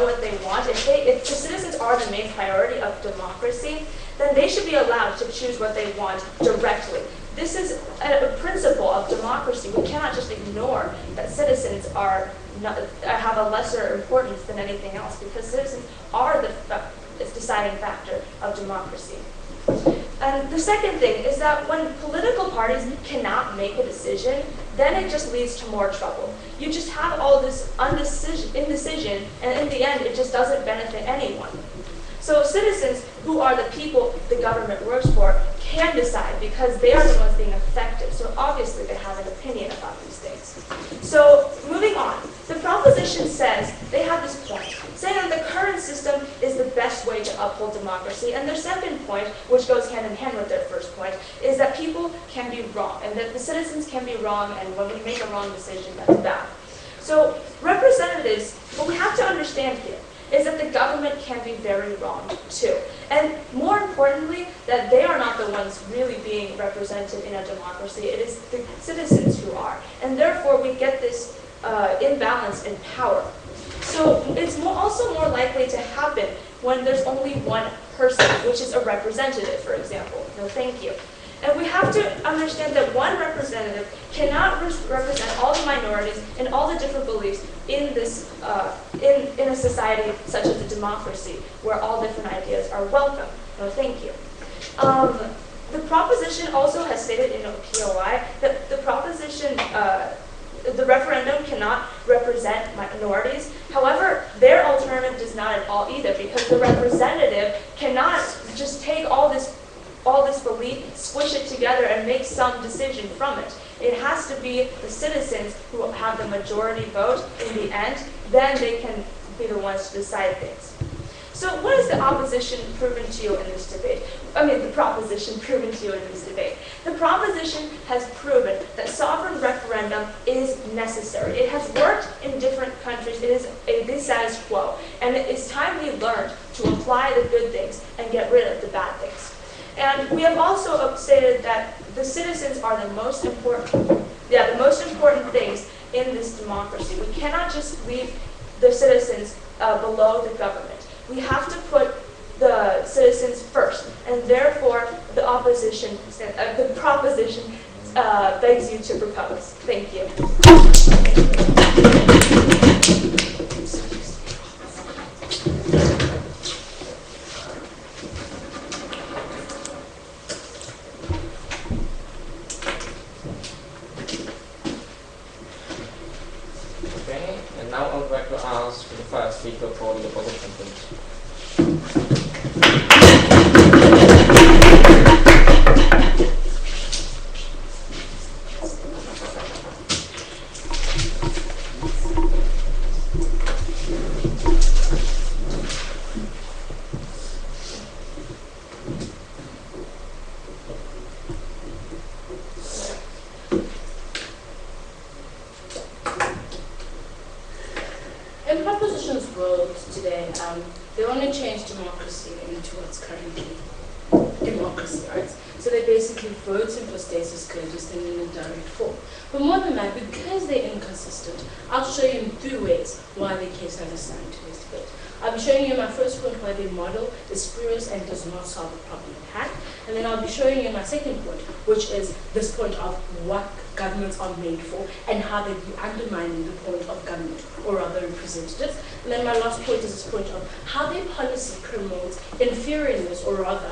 [SPEAKER 7] what they want, if the citizens are the main priority of democracy, then they should be allowed to choose what they want directly. This is a principle of democracy. We cannot just ignore that citizens have a lesser importance than anything else, because citizens are the deciding factor of democracy. And the second thing is that when political parties cannot make a decision, then it just leads to more trouble. You just have all this indecision, and in the end, it just doesn't benefit anyone. So citizens, who are the people the government works for, can decide because they are the ones being affected. So obviously they have an opinion about these things. So moving on, the proposition says, they have this point, saying that the current system is the best way to uphold democracy. And their second point, which goes hand in hand with their first point, is that people can be wrong, and that the citizens can be wrong, and when we make a wrong decision, that's bad. So representatives, what we have to understand here is that the government can be very wrong too. And more importantly, that they are not the ones really being represented in a democracy. It is the citizens who are. And therefore, we get this imbalance in power. So it's also more likely to happen when there's only one person, which is a representative, for example. No, thank you. And we have to understand that one representative cannot represent all the minorities and all the different beliefs in this in a society such as a democracy, where all different ideas are welcome. No, thank you. The proposition also has stated in POI that the proposition, the referendum cannot represent minorities. However, their alternative does not at all either, because the representative cannot just take all this belief, squish it together, and make some decision from it. It has to be the citizens who have the majority vote in the end, then they can be the ones to decide things. So what has the opposition proven to you in this debate? The proposition proven to you in this debate. The proposition has proven that sovereign referendum is necessary. It has worked in different countries. It is the status quo. And it is time we learned to apply the good things and get rid of the bad things. And we have also stated that the citizens are the most important things in this democracy. We cannot just leave the citizens below the government. We have to put the citizens first, and therefore the proposition begs you to propose. Thank you.
[SPEAKER 6] Okay, and now I would like to ask the first speaker for the opposition, please.
[SPEAKER 2] they want to change democracy into what's currently democracy, right? So they're basically voting for status quo just in an indirect form. But more than that, because they're inconsistent, I'll show you in 3 ways why their case has assigned today's debate. I'll be showing you my first point why their model is spurious and does not solve the problem at hand. And then I'll be showing you my second point, which is this point of what governments are made for and how they'd be undermining the point of government or rather representatives. And then my last point is this point of how their policy promotes inferiorness or rather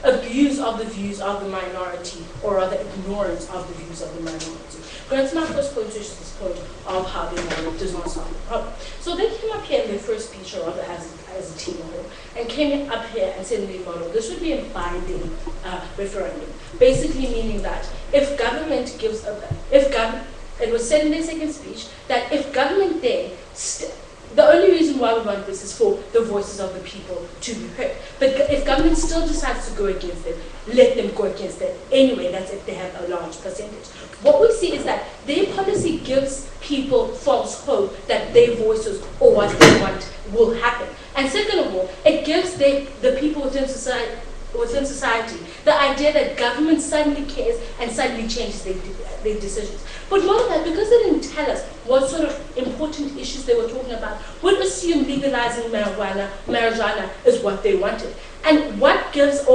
[SPEAKER 2] abuse of the views of the minority or rather ignorance of the views of the minority. Going to my first point, which is this point of how the model does not solve the problem. So they came up here in their first speech, or rather as a team of whole, and came up here and said in their model, this would be a binding referendum. Basically meaning that if government gives it was said in their second speech that if government then the only reason why we want this is for the voices of the people to be heard. But if government still decides to go against it, let them go against it anyway. That's if they have a large percentage. What we see is that their policy gives people false hope that their voices or what they want will happen. And second of all, it gives the people within society the idea that government suddenly cares and suddenly changes their decisions. But more than that, because they didn't tell us what sort of important issues they were talking about, we'd assume legalizing marijuana is what they wanted. And what this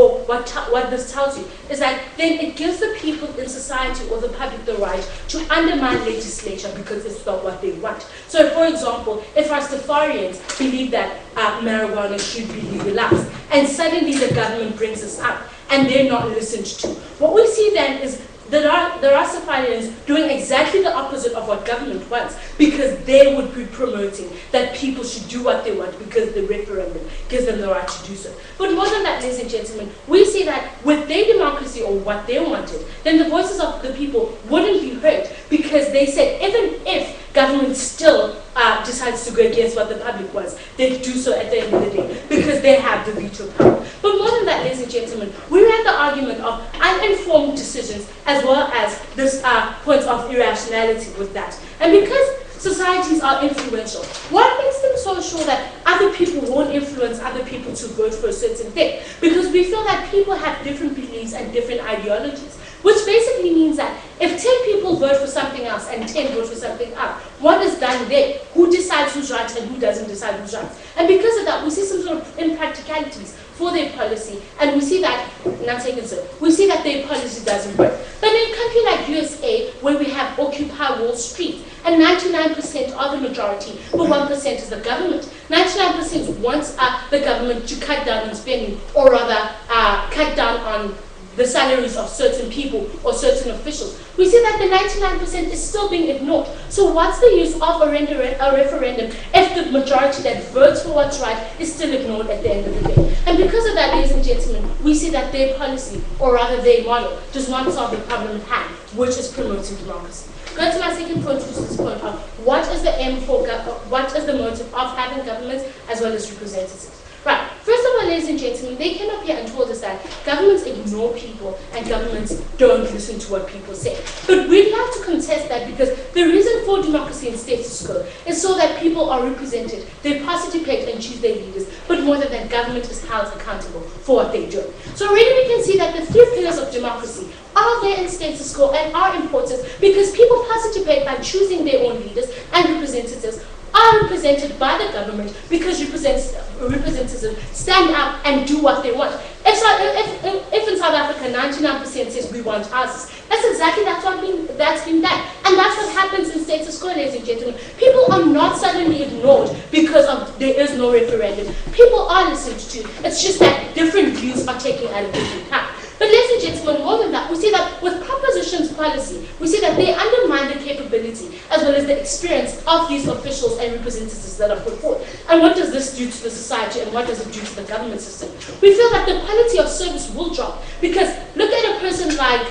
[SPEAKER 2] tells you is that then it gives the people in society or the public the right to undermine legislation because it's not what they want. So for example, if Rastafarians believe that marijuana should be legalized, and suddenly the government brings this up, and they're not listened to, what we see then is the Rastafarians doing exactly the opposite of what government wants, because they would be promoting that people should do what they want because the referendum gives them the right to do so. But more than that, ladies and gentlemen, we see that with their democracy or what they wanted, then the voices of the people wouldn't be heard, because they said even if government still decides to go against what the public wants, they do so at the end of the day because they have the veto power. But more than that, ladies and gentlemen, we ran the argument of uninformed decisions as well as this point of irrationality with that. And because societies are influential, what makes them so sure that other people won't influence other people to vote for a certain thing? Because we feel that people have different beliefs and different ideologies, which basically means that if 10 people vote for something else and 10 vote for something else, what is done there? Who decides who's right and who doesn't decide who's right? And because of that, we see some sort of impracticalities for their policy, and we see that, we see that their policy doesn't work. But in a country like USA, where we have Occupy Wall Street, and 99% are the majority, but 1% is the government. 99% wants the government to cut down on spending, or rather cut down on the salaries of certain people or certain officials. We see that the 99% is still being ignored. So what's the use of a referendum if the majority that votes for what's right is still ignored at the end of the day? And because of that, ladies and gentlemen, we see that their policy, or rather their model, does not solve the problem at hand, which is promoting democracy. Go to my second point, which is this point of what is the aim for, what is the motive of having governments as well as representatives? Right, first of all, ladies and gentlemen, they came up here and told us that governments ignore people and governments don't listen to what people say. But we'd like to contest that, because the reason for democracy and status quo is so that people are represented, they participate and choose their leaders, but more than that, government is held accountable for what they do. So already we can see that the 3 pillars of democracy are there in status quo and are important, because people participate by choosing their own leaders, and representatives are represented by the government because representatives stand up and do what they want. If in South Africa 99% says we want houses, that's been done. And that's what happens in status quo, ladies and gentlemen. People are not suddenly ignored because there is no referendum. People are listened to. It's just that different views are taken at a different time. But ladies and gentlemen, more than that, we see that with propositions policy, we see that they undermine the capability as well as the experience of these officials and representatives that are put forward. And what does this do to the society, and what does it do to the government system? We feel that the quality of service will drop, because look at a person like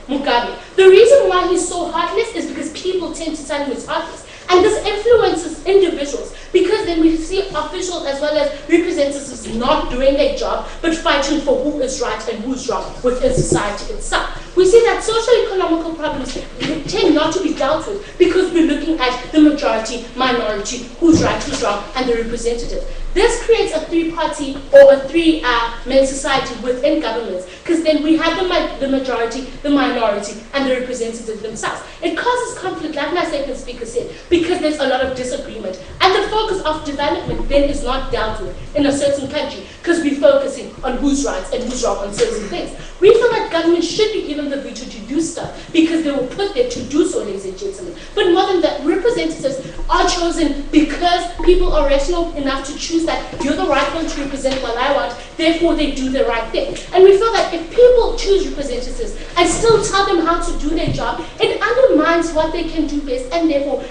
[SPEAKER 2] Mugabe. The reason why he's so heartless is because people tend to tell him he's heartless. And this influences individuals, because then we see officials as well as representatives not doing their job, but fighting for who is right and who's wrong within society itself. We see that socio-economical problems tend not to be dealt with because we're looking at the majority, minority, who's right, who's wrong, and the representative. This creates a three-party or a three-man society within governments, because then we have the majority, the minority, and the representative themselves. It causes conflict, like my second speaker said, because there's a lot of disagreement. And the focus of development then is not dealt with in a certain country, because we're focusing on who's right and who's wrong on certain things. We feel that government should be given the veto to do stuff, because they were put there to do so, ladies and gentlemen. But more than that, representatives are chosen because people are rational enough to choose that you're the right one to represent what I want, therefore they do the right thing. And we feel that if people choose representatives and still tell them how to do their job, it undermines what they can do best and therefore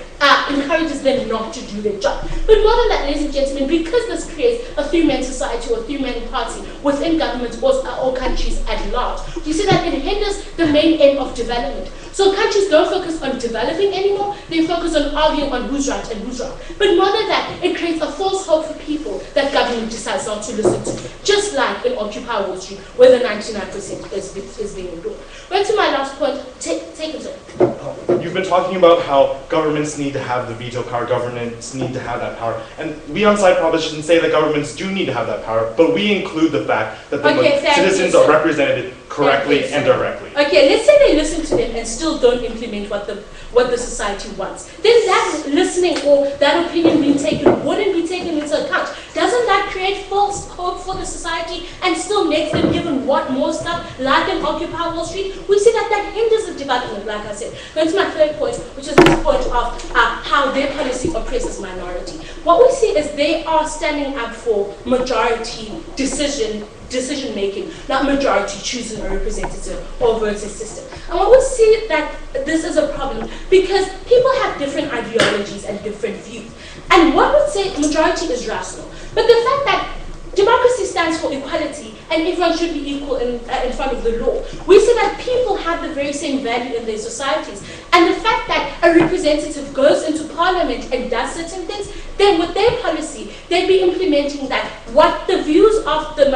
[SPEAKER 2] encourages them not to do their job. But more than that, ladies and gentlemen, because this creates a three-man society or three-man party within government or countries at large, you see that it hinders the main aim of development. So countries don't focus on developing anymore, they focus on arguing on who's right and who's wrong. But more than that, it creates a false hope for people that government decides not to listen to. Just like in Occupy Wall Street, where the 99% is being ignored. Right to my last point, take it away.
[SPEAKER 1] You've been talking about how governments need to have the veto power, governments need to have that power. And we on Side Proposition say that governments do need to have that power, but we include the fact that the citizens are represented correctly and directly.
[SPEAKER 2] Okay, let's say they listen to them and still don't implement what the society wants. Then that listening or that opinion being taken wouldn't be taken into account. Doesn't that create false hope for the society and still makes them given what more stuff like in Occupy Wall Street? We see that that hinders the development, like I said. Going to my third point, which is this point of how their policy oppresses minority. What we see is they are standing up for majority decision making, not majority choosing a representative or voting system. And what we see that this is a problem because people have different ideologies and different views. And what would say majority is rational. But the fact that democracy stands for equality and everyone should be equal in front of the law. We see that people have the very same value in their societies. And the fact that a representative goes into parliament and does certain things, then with their policy, they'd be implementing that what the views of the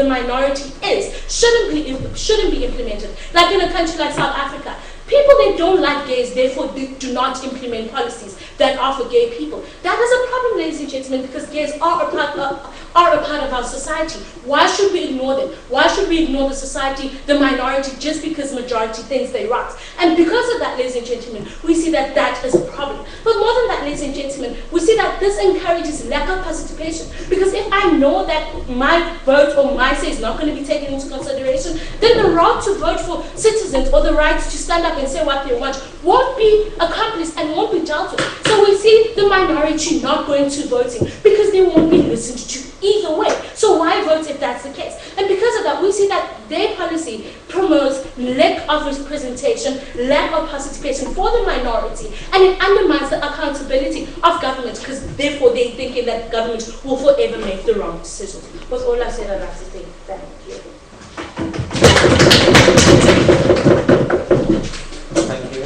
[SPEAKER 2] minority is shouldn't be implemented. Like in a country like South Africa, people that don't like gays, therefore they do not implement policies that are for gay people. That is a problem, ladies and gentlemen, because gays are a part of our society. Why should we ignore them? Why should we ignore the society, the minority, just because majority thinks they're right? And because of that, ladies and gentlemen, we see that that is a problem. But more than that, ladies and gentlemen, we see that this encourages lack of participation. Because if I know that my vote or my say is not going to be taken into consideration, then the right to vote for citizens or the right to stand up and say what they want won't be accomplished and won't be dealt with. So we see the minority not going to voting because they won't be listened to either way. So why vote if that's the case? And because of that, we see that their policy promotes lack of representation, lack of participation for the minority, and it undermines the accountability of government because therefore they're thinking that government will forever make the wrong decisions. That's all I said I'd like to say. Thank you.
[SPEAKER 6] Thank you.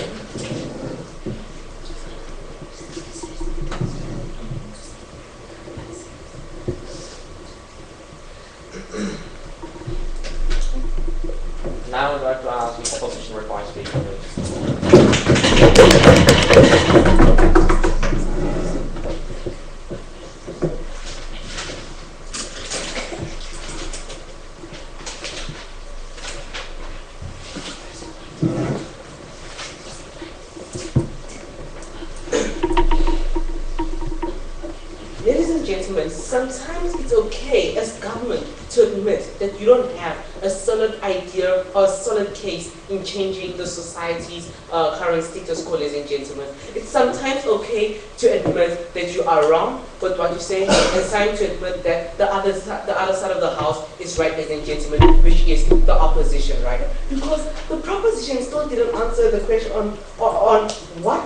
[SPEAKER 6] Now I'd like to ask the opposition reply speaker, please.
[SPEAKER 4] Ladies and gentlemen, sometimes it's okay as government to admit that you don't have a solid idea or a solid case in changing the society's current status quo, ladies and gentlemen. It's sometimes okay to admit that you are wrong with what you say, and time to admit that the other side of the house is right, ladies and gentlemen, which is the opposition, right? Because the proposition still didn't answer the question on what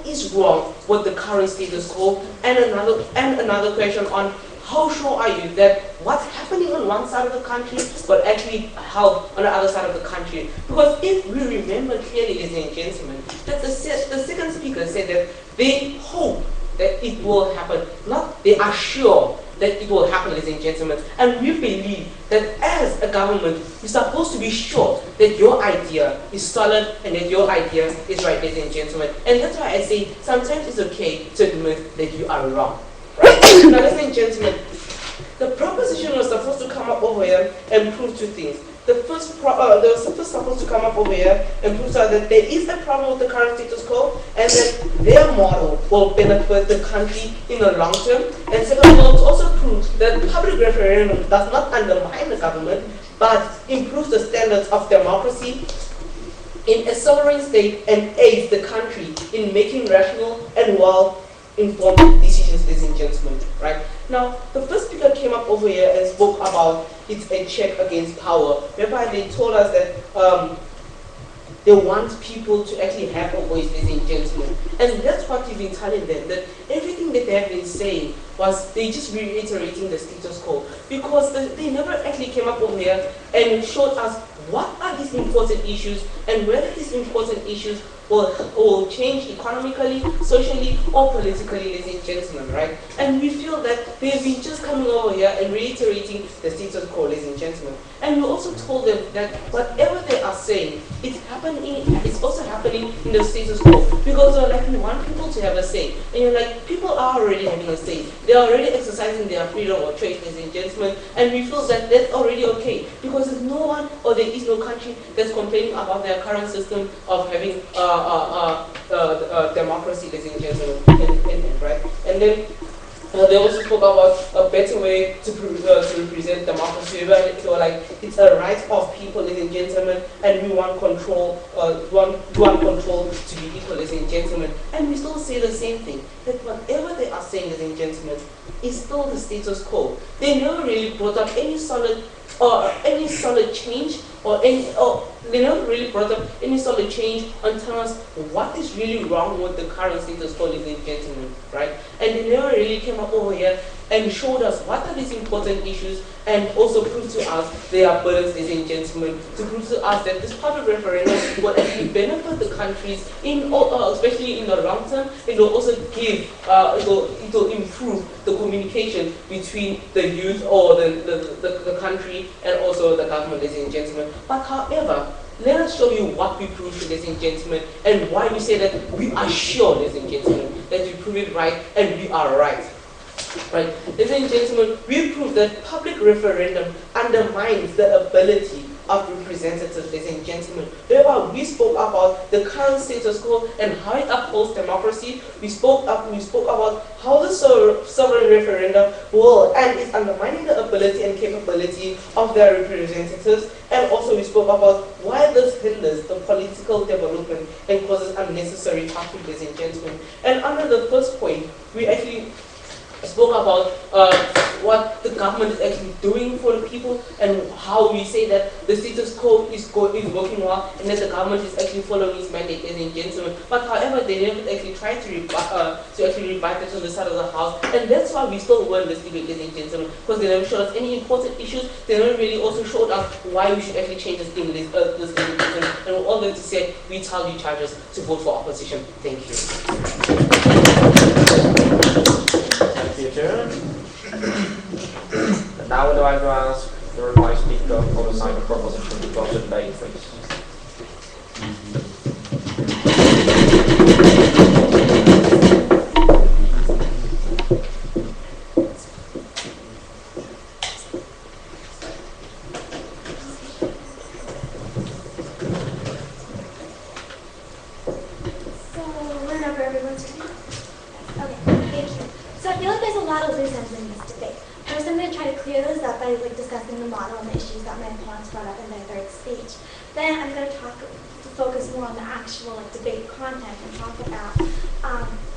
[SPEAKER 4] is wrong with the current status quo, and another question on how sure are you that what's happening on one side of the country will actually help on the other side of the country? Because if we remember clearly, ladies and gentlemen, that the second speaker said that they hope that it will happen. Not they are sure that it will happen, ladies and gentlemen. And we believe that as a government, you're supposed to be sure that your idea is solid and that your idea is right, ladies and gentlemen. And that's why I say sometimes it's okay to admit that you are wrong. Right? Now, ladies and gentlemen, the proposition was supposed to come up over here and prove two things. The first, they were supposed to come up over here and prove that there is a problem with the current status quo and that their model will benefit the country in the long term. And second of all, to also prove that public referendum does not undermine the government but improves the standards of democracy in a sovereign state and aids the country in making rational and well-informed decisions, ladies and gentlemen. Right? Now, the first speaker came up over here and spoke about it's a check against power, whereby they told us that they want people to actually have a voice, ladies and gentlemen. And that's what we've been telling them, that everything that they have been saying was they just reiterating the status quo, because they never actually came up over here and showed us what are these important issues and whether these important issues will change economically, socially, or politically, ladies and gentlemen, right? And we feel that they've been just coming over here and reiterating the status quo, ladies and gentlemen. And we also told them that whatever they are saying, it's also happening in the status quo, because they're like, we want people to have a say. And you're like, people are already having a say. They're already exercising their freedom of choice, ladies and gentlemen, and we feel that that's already okay, because there's no one or there is no country that's complaining about their current system of having democracy, ladies and gentlemen, right? And then they also spoke about a better way to represent democracy. Where they were like, it's a right of people, ladies and gentlemen, and we want control. We want control to be equal, ladies and gentlemen. And we still say the same thing, that whatever they are saying, ladies and gentlemen, is still the status quo. They never really brought up any solid change, they never really brought up any solid change on telling us what is really wrong with the current status quo, ladies and gentlemen, right? And they never really came up over here and showed us what are these important issues and also proved to us their burdens, ladies and gentlemen, to prove to us that this public referendum will actually benefit the countries, especially in the long term. It will also give, it will improve the communication between the youth or the country and also the government, ladies and gentlemen. But however, let us show you what we proved, ladies and gentlemen, and why we say that we are sure, ladies and gentlemen, that we prove it right and we are right. Right, ladies and gentlemen, we proved that public referendum undermines the ability of representatives, ladies and gentlemen. Therefore, we spoke about the current status quo and how it upholds democracy. We spoke about how the sovereign referendum will and is undermining the ability and capability of their representatives. And also we spoke about why this hinders the political development and causes unnecessary conflict, ladies and gentlemen. And under the first point, we actually spoke about what the government is actually doing for the people and how we say that the status quo is working well and that the government is actually following its mandate, ladies and gentlemen. But however, they never actually tried to actually rebut it on the side of the house, and that's why we still won this debate, ladies and gentlemen, because they never showed us any important issues. They never really also showed us why we should actually change this thing, this legislation, and we're all going to say we tell you charges to vote for opposition. Thank you.
[SPEAKER 6] And now would I like to ask the revised speaker on the side of proposition to close the debate, please.
[SPEAKER 5] So, run over everyone's turn. Okay, thank you. So I feel like there's a lot of loose ends in this debate. First, I'm going to try to clear those up by discussing the model and the issues that my opponents brought up in their third speech. Then I'm going to focus more on the actual debate content and talk about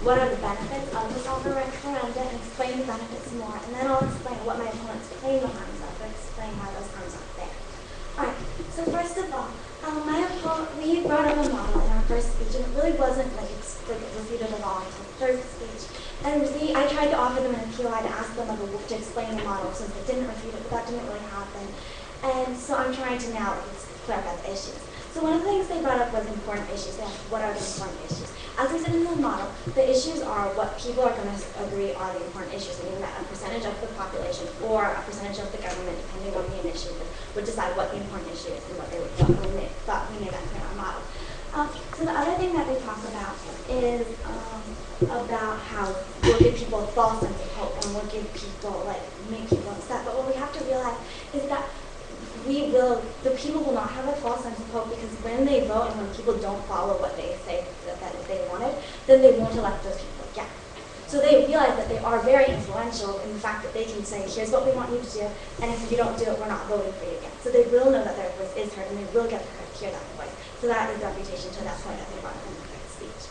[SPEAKER 5] what are the benefits of the sovereign referenda and explain the benefits more. And then I'll explain what my opponents claim the harms of, and explain how those harms aren't there. Alright, so first of all, we brought up a model in our first speech, and it really wasn't refuted at all until the third speech. And I tried to offer them an appeal. I had to ask them to explain the model since they didn't refute it, but that didn't really happen. And so I'm trying to now clarify the issues. So one of the things they brought up was important issues. They asked, what are the important issues? As I said in the model, the issues are what people are going to agree are the important issues, meaning that a percentage of the population or a percentage of the government, depending on the initiative, would decide what the important issue is and what they would thought we made that clear in our model. So the other thing that they talk about is about how we'll give people a false sense of hope and we'll give people, make people upset. But what we have to realize is that the people will not have a false sense of hope, because when they vote and when people don't follow what they say that they wanted, then they won't elect those people again. So they realize that they are very influential in the fact that they can say, here's what we want you to do, and if you don't do it, we're not voting for you again. So they will know that their voice is heard, and they will get to hear that voice. So that is the reputation to that point that they brought in the speech.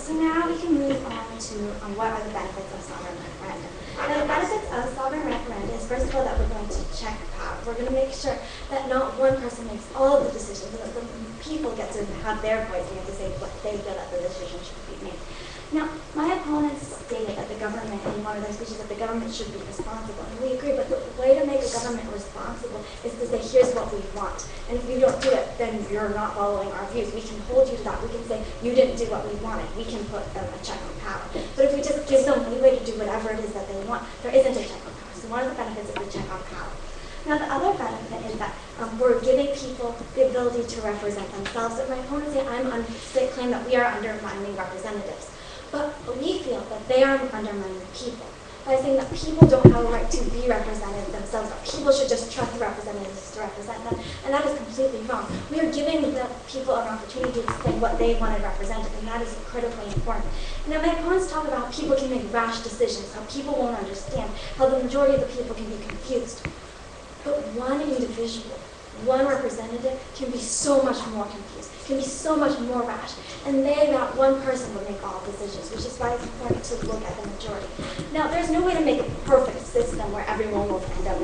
[SPEAKER 5] So now we can move on to what are the benefits of sovereign referenda. Now the benefits of sovereign referenda is, first of all, that we're going to check power. We're going to make sure that not one person makes all of the decisions, and that the people get to have their voice and get to say what they feel that the decision should be made. Now, my opponents stated that the government, in one of their speeches, that the government should be responsible. And we agree, but the way to make a government responsible is to say, here's what we want. And if you don't do it, then you're not following our views. We can hold you to that. We can say, you didn't do what we wanted. We can put them a check on power. But if we just give them leeway to do whatever it is that they want, there isn't a check on power. So one of the benefits is the check on power. Now, the other benefit is that we're giving people the ability to represent themselves. So my opponents say, claim that we are undermining representatives. But we feel that they are undermining people by saying that people don't have a right to be represented themselves, that people should just trust the representatives to represent them, and that is completely wrong. We are giving the people an opportunity to say what they wanted represented, and that is critically important. Now, my opponents talk about how people can make rash decisions, how people won't understand, how the majority of the people can be confused. But one individual, one representative can be so much more confused, can be so much more rash. And that one person will make all decisions, which is why it's important to look at the majority. Now, there's no way to make a perfect system where everyone will end up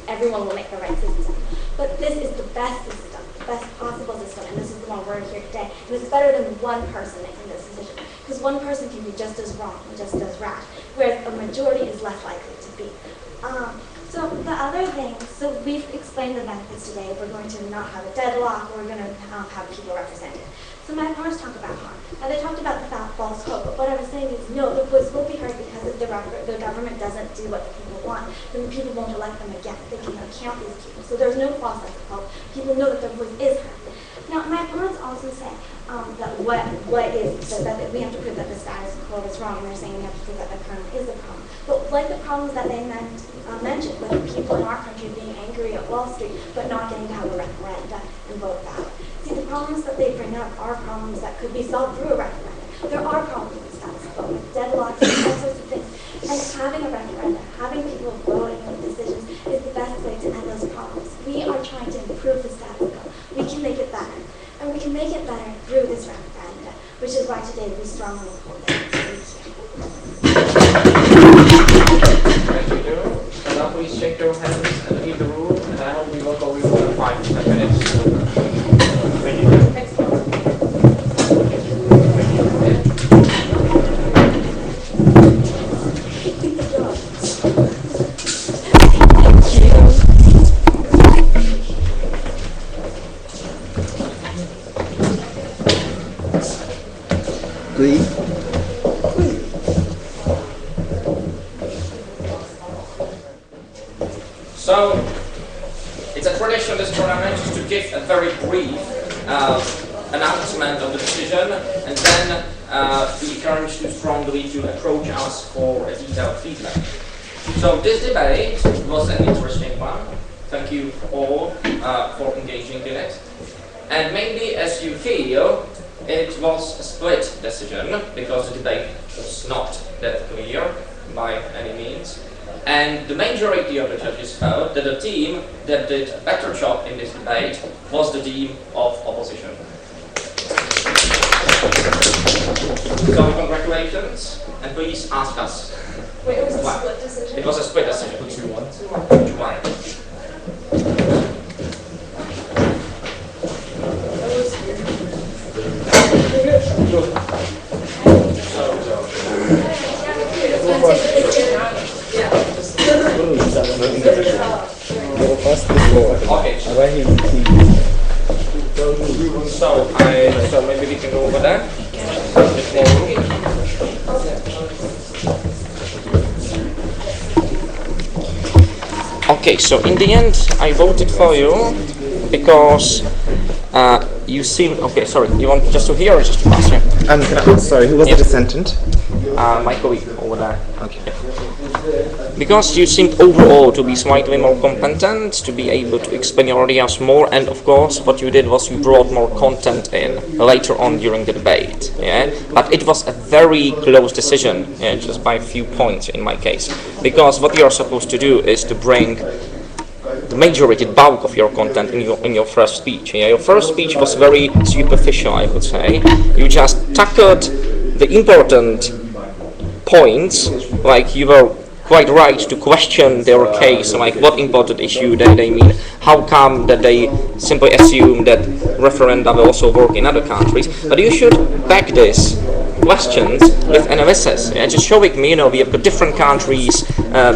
[SPEAKER 5] everyone will make the right system. But this is the best system, the best possible system, and this is the one we're here today. And it's better than one person making this decision, because one person can be just as wrong and just as rash, whereas a majority is less likely to be. So the other thing, so we've explained the benefits today. We're going to not have a deadlock. We're going to have people represented. So my opponents talk about harm. Now they talked about the false hope, but what I was saying is no, the voice will be heard, because if the government doesn't do what the people want, then the people won't elect them again. They can count these people. So there's no false sense of hope. People know that their voice is heard. Now my opponents also say that that we have to prove that the status quo is wrong. And they're saying we have to prove that the current is the problem. But like the problems that they mentioned, with the people in our country being angry at Wall Street, but not getting to have a referendum and vote ballot. See, the problems that they bring up are problems that could be solved through a referendum. There are problems with status quo, with deadlocks, and all sorts of things. And having a referendum, having people vote and make decisions is the best way to end those problems. We are trying to improve the status quo. We can make it better. And we can make it better through this referendum, which is why today we strongly oppose it.
[SPEAKER 6] Thank you, Joe. So now please shake your hands and leave the room, and I hope we will go in 5 to 10 minutes. Thank you. So, it's a tradition this tournament to give a very brief announcement of the decision, and then we encourage you strongly to approach us for a detailed feedback. So this debate was an interesting one. Thank you all for engaging in it. And maybe as you feel, it was a split decision, because the debate was not that clear by any means. And the majority of the judges felt that the team that did a better job in this debate was the team of opposition. So congratulations, and please ask us.
[SPEAKER 7] Wait, it was a split decision?
[SPEAKER 6] It was a split decision.
[SPEAKER 1] 2-1.
[SPEAKER 6] 2-1.
[SPEAKER 7] That was weird.
[SPEAKER 6] Okay. So maybe we can go over that. Okay, so in the end, I voted for you because you seem okay. Sorry, you want just to hear or just to pass? Yeah.
[SPEAKER 8] Sorry, who was the dissentant?
[SPEAKER 6] My colleague over there.
[SPEAKER 8] Okay.
[SPEAKER 6] Because you seemed overall to be slightly more competent, to be able to explain your ideas more, and of course what you did was you brought more content in later on during the debate. Yeah, but it was a very close decision, yeah, just by a few points in my case. Because what you're supposed to do is to bring the majority, bulk of your content in your first speech. Yeah? Your first speech was very superficial, I would say. You just tackled the important points, like you were quite right to question their case, like what important issue they mean, how come that they simply assume that referenda will also work in other countries, but you should back this questions with analysis. Yeah, just showing me, we have got different countries,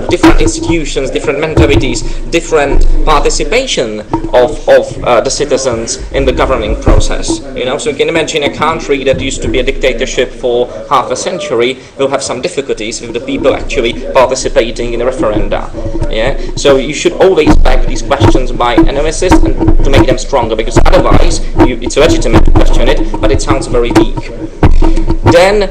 [SPEAKER 6] different institutions, different mentalities, different participation of the citizens in the governing process. So you can imagine a country that used to be a dictatorship for half a century will have some difficulties with the people actually participating in the referenda. Yeah, so you should always back these questions by analysis and to make them stronger, because otherwise it's legitimate to question it, but it sounds very weak. Then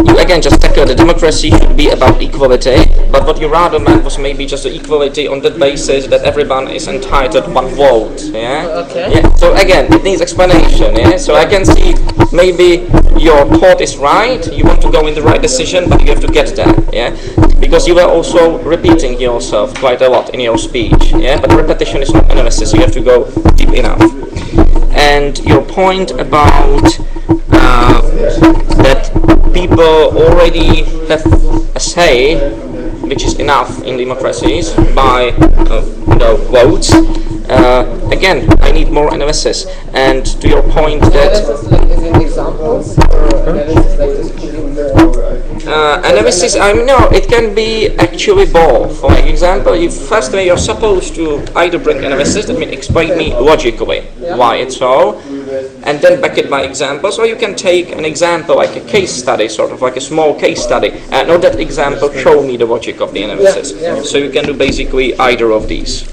[SPEAKER 6] you again just tackle the democracy should be about equality, but what you rather meant was maybe just the equality on the basis that everyone is entitled to one vote. Yeah.
[SPEAKER 4] Okay.
[SPEAKER 6] Yeah. So again, it needs explanation. Yeah. So I can see maybe your thought is right. You want to go in the right decision, but you have to get there. Yeah. Because you were also repeating yourself quite a lot in your speech. Yeah. But repetition is not analysis. You have to go deep enough. And your point about that people already have a say, which is enough in democracies, by votes. Again, I need more analysis. And to your point that analysis, it can be actually both. For example, firstly you're supposed to either bring analysis, that means explain me logically why it's so, and then back it by examples, or you can take an example like a case study, sort of like a small case study, and not that example show me the logic of the analysis. So you can do basically either of these.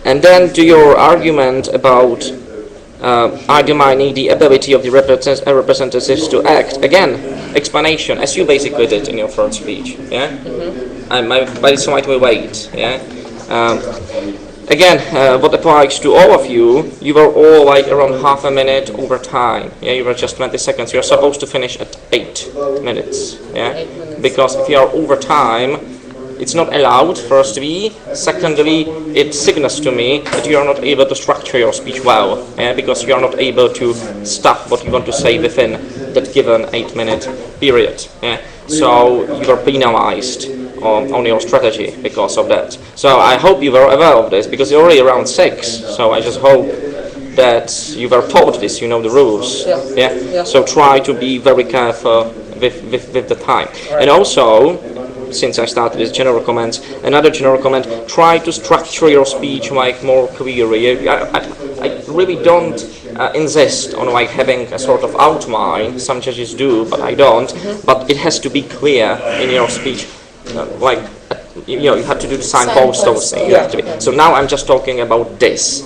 [SPEAKER 6] And then to your argument about undermining the ability of the representatives to act, again, explanation, as you basically did in your first speech. Yeah, but it's slightly late. Yeah. Again, what applies to all of you, you were all like around half a minute over time. Yeah, you were just 20 seconds. You're supposed to finish at 8 minutes. Yeah, because if you are over time, it's not allowed, firstly. Secondly, it signals to me that you are not able to structure your speech well, because you are not able to stuff what you want to say within that given 8-minute period. So you are penalized on your strategy because of that. So I hope you were aware of this, because you're already around 6, so I just hope that you were taught this, you know the rules. So try to be very careful with the time. And also, since I started with general comments, another general comment, try to structure your speech like more clearly. I really don't insist on like having a sort of outline. Some judges do, but I don't. But it has to be clear in your speech. You have to do the signpost, those things. You have to be. So now I'm just talking about this,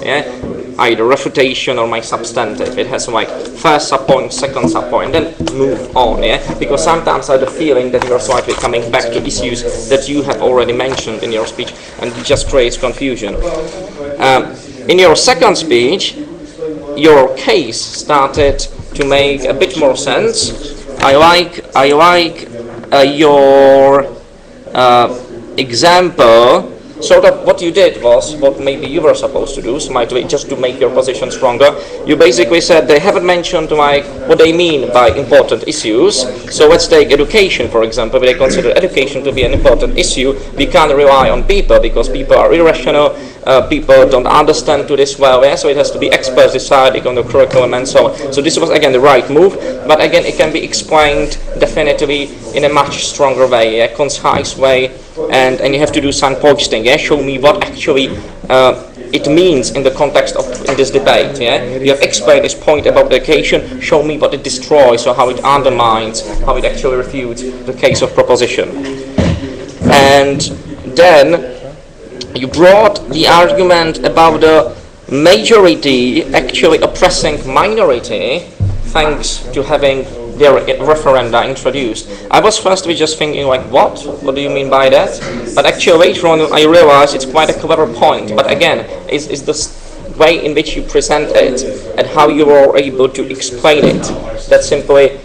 [SPEAKER 6] either refutation or my substantive. It has like first subpoint, second subpoint, then move on, because sometimes I have the feeling that you are slightly coming back to issues that you have already mentioned in your speech, and it just creates confusion. In your second speech, your case started to make a bit more sense. I like your example. Sort of what you did was what maybe you were supposed to do, slightly, just to make your position stronger. You basically said they haven't mentioned like what they mean by important issues. So let's take education, for example. They consider education to be an important issue. We can't rely on people because people are irrational. People don't understand to this well. So it has to be experts deciding on the curriculum and so on. So this was again the right move, but again it can be explained definitively in a much stronger way, a concise way. And you have to do some posting, show me what actually it means in the context of in this debate. Yeah, you have explained this point about the occasion. Show me what it destroys, or how it undermines, how it actually refutes the case of proposition. And then you brought the argument about the majority actually oppressing minority, thanks to having their referenda introduced. I was firstly just thinking like, what do you mean by that? But actually later on I realized it's quite a clever point. But again, is the way in which you present it and how you are able to explain it that simply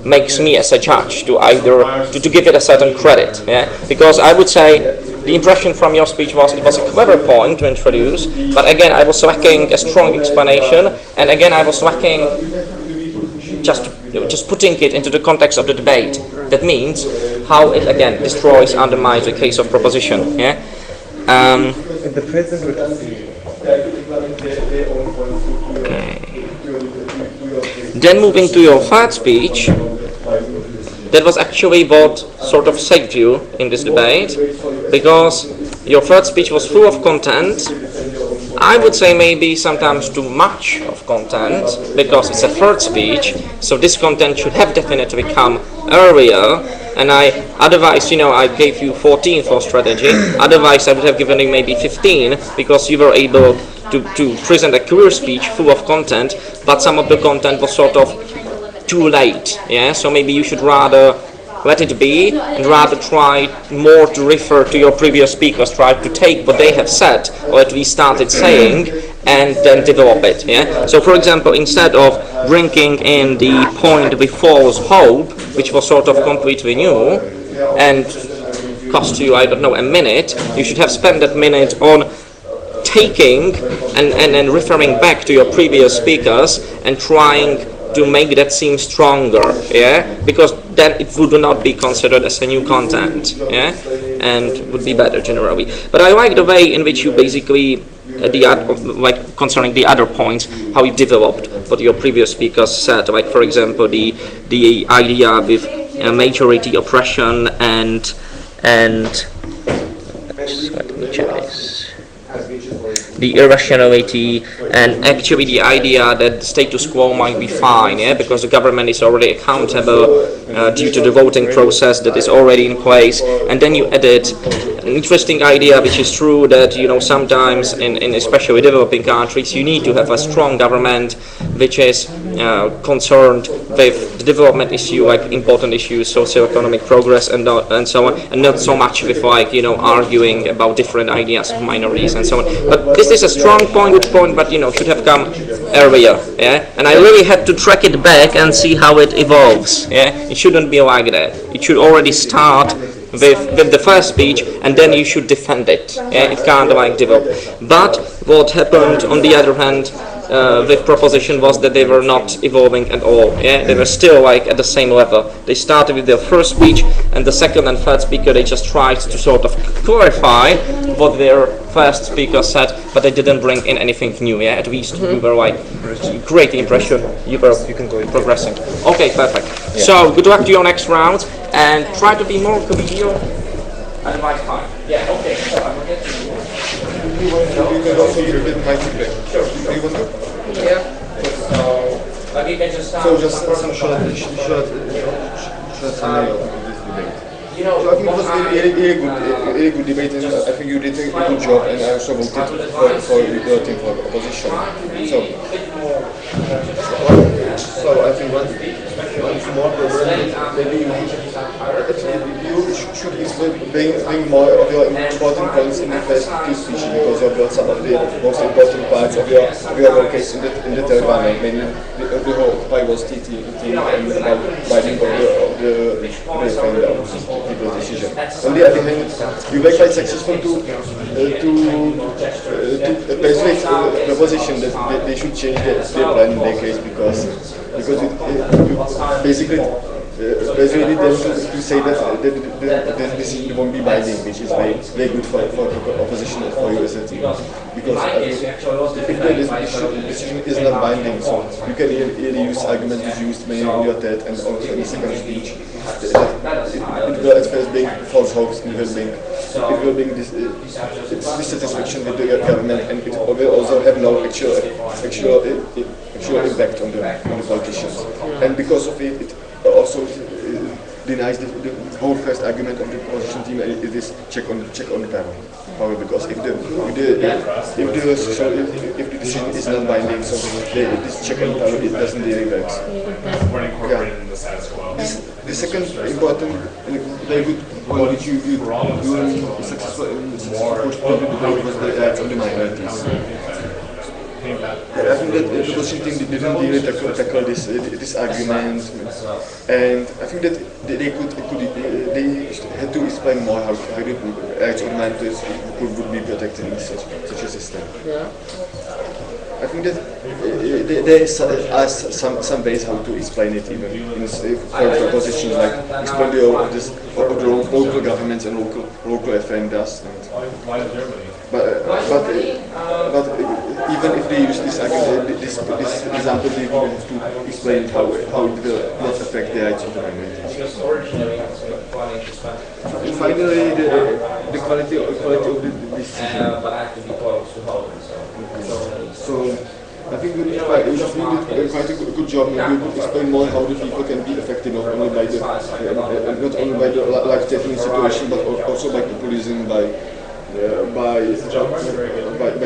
[SPEAKER 6] makes me as a judge to either to give it a certain credit. Yeah? Because I would say the impression from your speech was it was a clever point to introduce, but again I was lacking a strong explanation, and again I was lacking just putting it into the context of the debate. That means how it again destroys, undermines the case of proposition. Yeah. Okay. Then moving to your third speech, that was actually what sort of saved you in this debate, because your third speech was full of content. I would say maybe sometimes too much of content, because it's a third speech, so this content should have definitely come earlier, and otherwise, I gave you 14 for strategy, otherwise I would have given you maybe 15, because you were able to present a clear speech full of content, but some of the content was sort of too late, yeah, so maybe you should rather let it be and rather try more to refer to your previous speakers, try to take what they have said or at least started saying and then develop it. Yeah. So for example, instead of bringing in the point with false hope, which was sort of completely new and cost you, I don't know, a minute, you should have spent that minute on taking and referring back to your previous speakers and trying to make that seem stronger, yeah, because then it would not be considered as a new content, yeah, and would be better generally. But I like the way in which you basically, like concerning the other points, how you developed what your previous speakers said, like for example the idea with majority oppression and just let me check this. The irrationality and actually the idea that the status quo might be fine, yeah, because the government is already accountable due to the voting process that is already in place. And then you added an interesting idea, which is true, that sometimes in especially developing countries you need to have a strong government which is concerned with the development issue, like important issues, socio-economic progress and so on, and not so much with arguing about different ideas of minorities and so on. But this is a strong point, good point, but should have come earlier. Yeah, and I really had to track it back and see how it evolves. Yeah, it shouldn't be like that. It should already start with the first speech, and then you should defend it. Yeah, it can't develop. But what happened on the other hand with proposition was that they were not evolving at all. Yeah, they were still at the same level. They started with their first speech, and the second and third speaker they just tried to sort of clarify what their first speaker said, but they didn't bring in anything new. Yeah, at least you were great impression. You can go progressing. Okay, perfect. Yeah. So good luck to your next round, and try to be more clear at the right time. Yeah. Okay. So I will get to you.
[SPEAKER 8] You can also use it my feedback.
[SPEAKER 6] Sure.
[SPEAKER 8] You want to?
[SPEAKER 6] Yeah. So you can just
[SPEAKER 8] so just some short summary of this debate. So I think it was a really good debate, and I think you did a good job, and I also voted for your team for opposition. So I think once more, maybe you should bring more of your important points in the first two speeches, because you brought some of the most important parts of your case in the third one, mainly the whole biodiversity thing and about binding of the referendum people's decision. On the other hand, you were quite successful to persuade the opposition that they should change their plan in their case, because it basically persuaded them to say that the decision won't be binding, which is very good for the opposition and for you as a team. Because if the decision is not binding, so you can really use arguments which you used mainly in your third and also in the second speech. It will at first bring false hopes, it will bring it will bring dissatisfaction with the government, and it will also have no actual impact on the politicians. And because of it, it also denies the whole first argument of the opposition team. It is check on the power, because if the decision is non-binding, so this check on power, it doesn't really work.
[SPEAKER 1] We're incorporated in the status quo.
[SPEAKER 8] The second important, very good quality you were successful push to the debate was the rights of the minorities. I think that the opposition team didn't really tackle this argument, and I think that they had to explain more how the rights of the minorities would be protected in such a system.
[SPEAKER 4] Yeah.
[SPEAKER 8] I think that there are some ways how to explain it, even for positions, like explain the role of local governments and local referendums. But even if they use this argument, this example, they will have to explain how it will not affect the rights of the minorities. And finally, the quality of the decision.
[SPEAKER 6] But I have to be close to home.
[SPEAKER 8] So I think you did quite a good job. You could explain more how the people can be affected not only by the life-threatening situation, but also by populism, by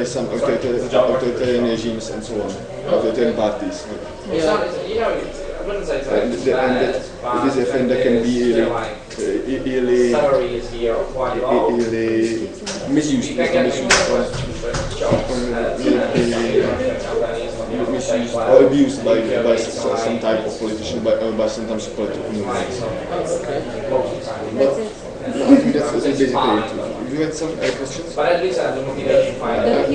[SPEAKER 8] some authoritarian regimes and so on, authoritarian parties. And that this offender can be really misused or abused by some type of politician, by sometimes political movements. I think that's basically it. You had some questions?
[SPEAKER 6] But at least I have the motivation to find out.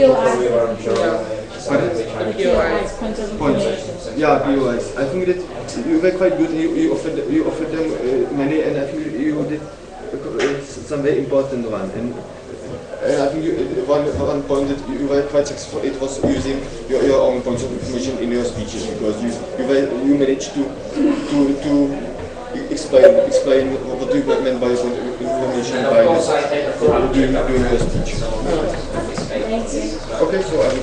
[SPEAKER 8] Yeah, POIs. I think that you were quite good. You offered them many, and I think you did some very important one. And I think one point that you were quite successful. It was using your own points of information in your speeches, because you managed to explain what you meant by information by doing your speech. Okay, so I will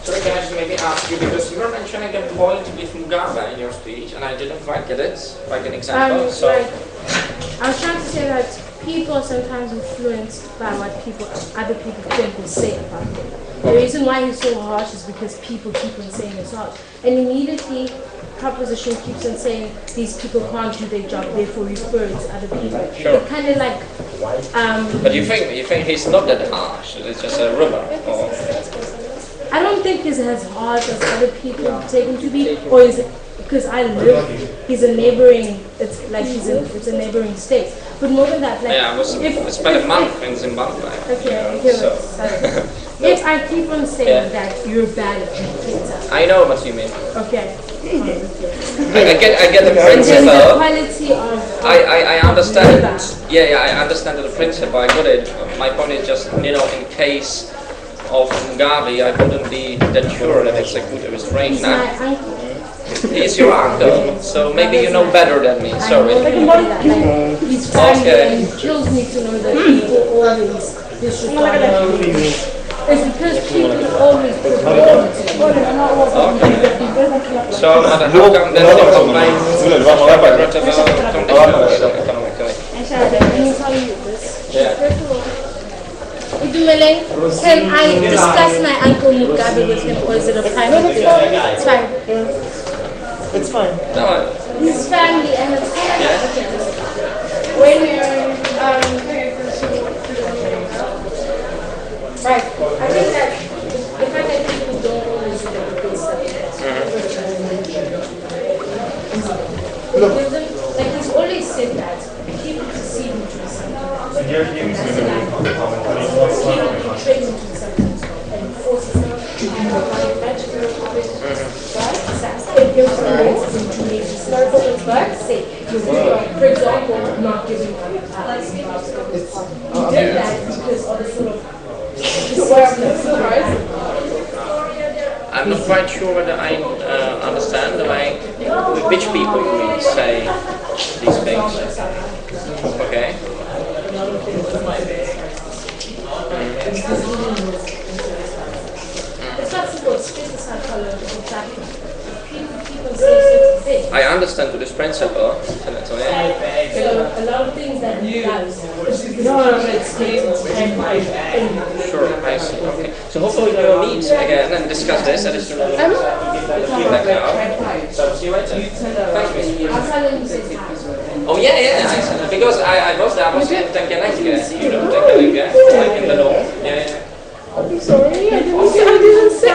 [SPEAKER 6] Sorry, can I just maybe ask you, because you were mentioning a point with Mugabe in your speech, and I didn't quite get it, like an example.
[SPEAKER 2] I was trying to say that people are sometimes influenced by what other people think or say about them. The reason why he's so harsh is because people keep on saying it's harsh. And immediately, proposition keeps on saying these people can't do their job, therefore refer it to other people.
[SPEAKER 6] Sure.
[SPEAKER 2] It kind of like...
[SPEAKER 6] but you think he's not that harsh, it's just a rumor? Or?
[SPEAKER 2] I don't think he's as harsh as other people take him to be, or is it because I live, he's a neighboring, it's a neighboring state. But more than that, like...
[SPEAKER 6] Yeah, I spent a month in Zimbabwe.
[SPEAKER 2] Okay, if I keep on saying that you're bad at dictator.
[SPEAKER 6] I know what you mean.
[SPEAKER 2] Okay.
[SPEAKER 6] I get the principle.
[SPEAKER 2] The quality of
[SPEAKER 6] I understand. I understand the principle. I got it. My point is just, in case of Mugabe, I wouldn't be that sure that it's a good restraint.
[SPEAKER 2] He's my uncle.
[SPEAKER 6] He's your uncle, so maybe you know better than me. Sorry.
[SPEAKER 2] He's family, and it kills me to know that people always disregard him. It's because people always put
[SPEAKER 6] So how come then they complain economically?
[SPEAKER 2] Let me tell you this.
[SPEAKER 6] Yeah.
[SPEAKER 2] First of all, can I discuss my uncle Mugabe with him, or is it a private thing? It's fine.
[SPEAKER 8] It's fine.
[SPEAKER 6] No,
[SPEAKER 2] His family and it's when right. I think that the fact that people don't always look at the good stuff. It gives them, like he's always said that people perceive him to be something. People train him to be something and forces him it gives them reason to make decisions say, for example, not giving money to Alex. He did that because of the sort of
[SPEAKER 6] I'm not quite sure whether I understand the way. which people you mean say these things? Okay.
[SPEAKER 2] It's not simple, it's just a psychology, exactly. People say certain things.
[SPEAKER 6] I understand to this principle.
[SPEAKER 2] So a lot of things that he does, it's
[SPEAKER 6] Sure, I see. Okay. So hopefully we'll meet again and discuss this. That is the feedback now. So see you later. Thank you.
[SPEAKER 2] I'll tell him to say hi.
[SPEAKER 6] Oh yeah. Because I was there. I was in Tanganica. You know Tanganica, like in the north. Yeah.
[SPEAKER 4] I'm sorry, I didn't say, I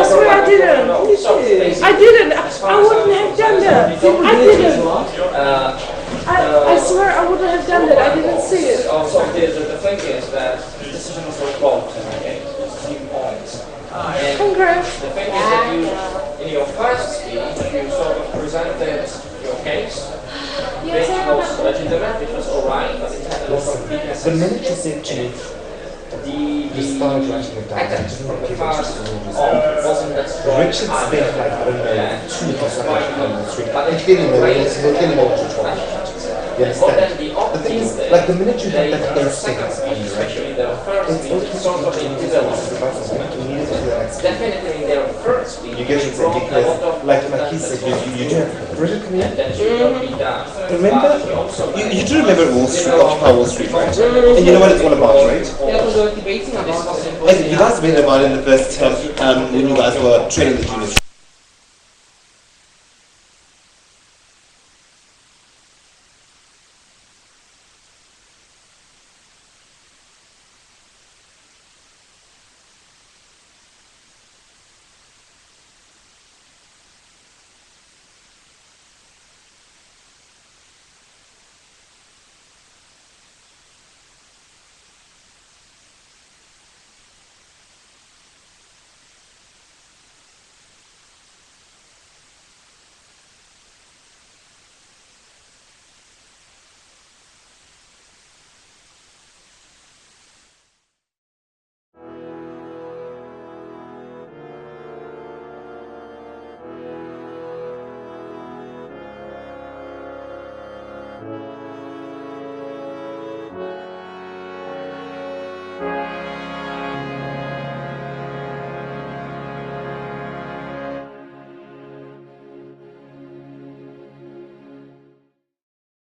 [SPEAKER 4] swear I didn't. I didn't, I wouldn't have done that. I didn't. I swear I wouldn't have done that, I didn't see it.
[SPEAKER 6] Also, the thing is that decision was revoked in my case, just 3 points. And the thing is that you, in your first speech, you sort of presented your case, which was legitimate, which was alright, but it had a lot of weaknesses.
[SPEAKER 9] The minute you say change,
[SPEAKER 6] The attack from the first wasn't that strong.
[SPEAKER 9] Richard spent like, I don't know, 2 or something on the street.
[SPEAKER 6] But
[SPEAKER 9] He's getting there, he's getting more to try. You understand? The thing is, like the minute you have that instinct on you, right? It's okay to sort of
[SPEAKER 6] definitely in their first speech.
[SPEAKER 9] you get it because, like he said, you do have Richard, come here. Remember? You do remember Occupy Wall Street, right? And you know what it's all about, right?
[SPEAKER 4] Yeah, debating about it.
[SPEAKER 9] And you guys read about it in the first term when you guys were training the juniors.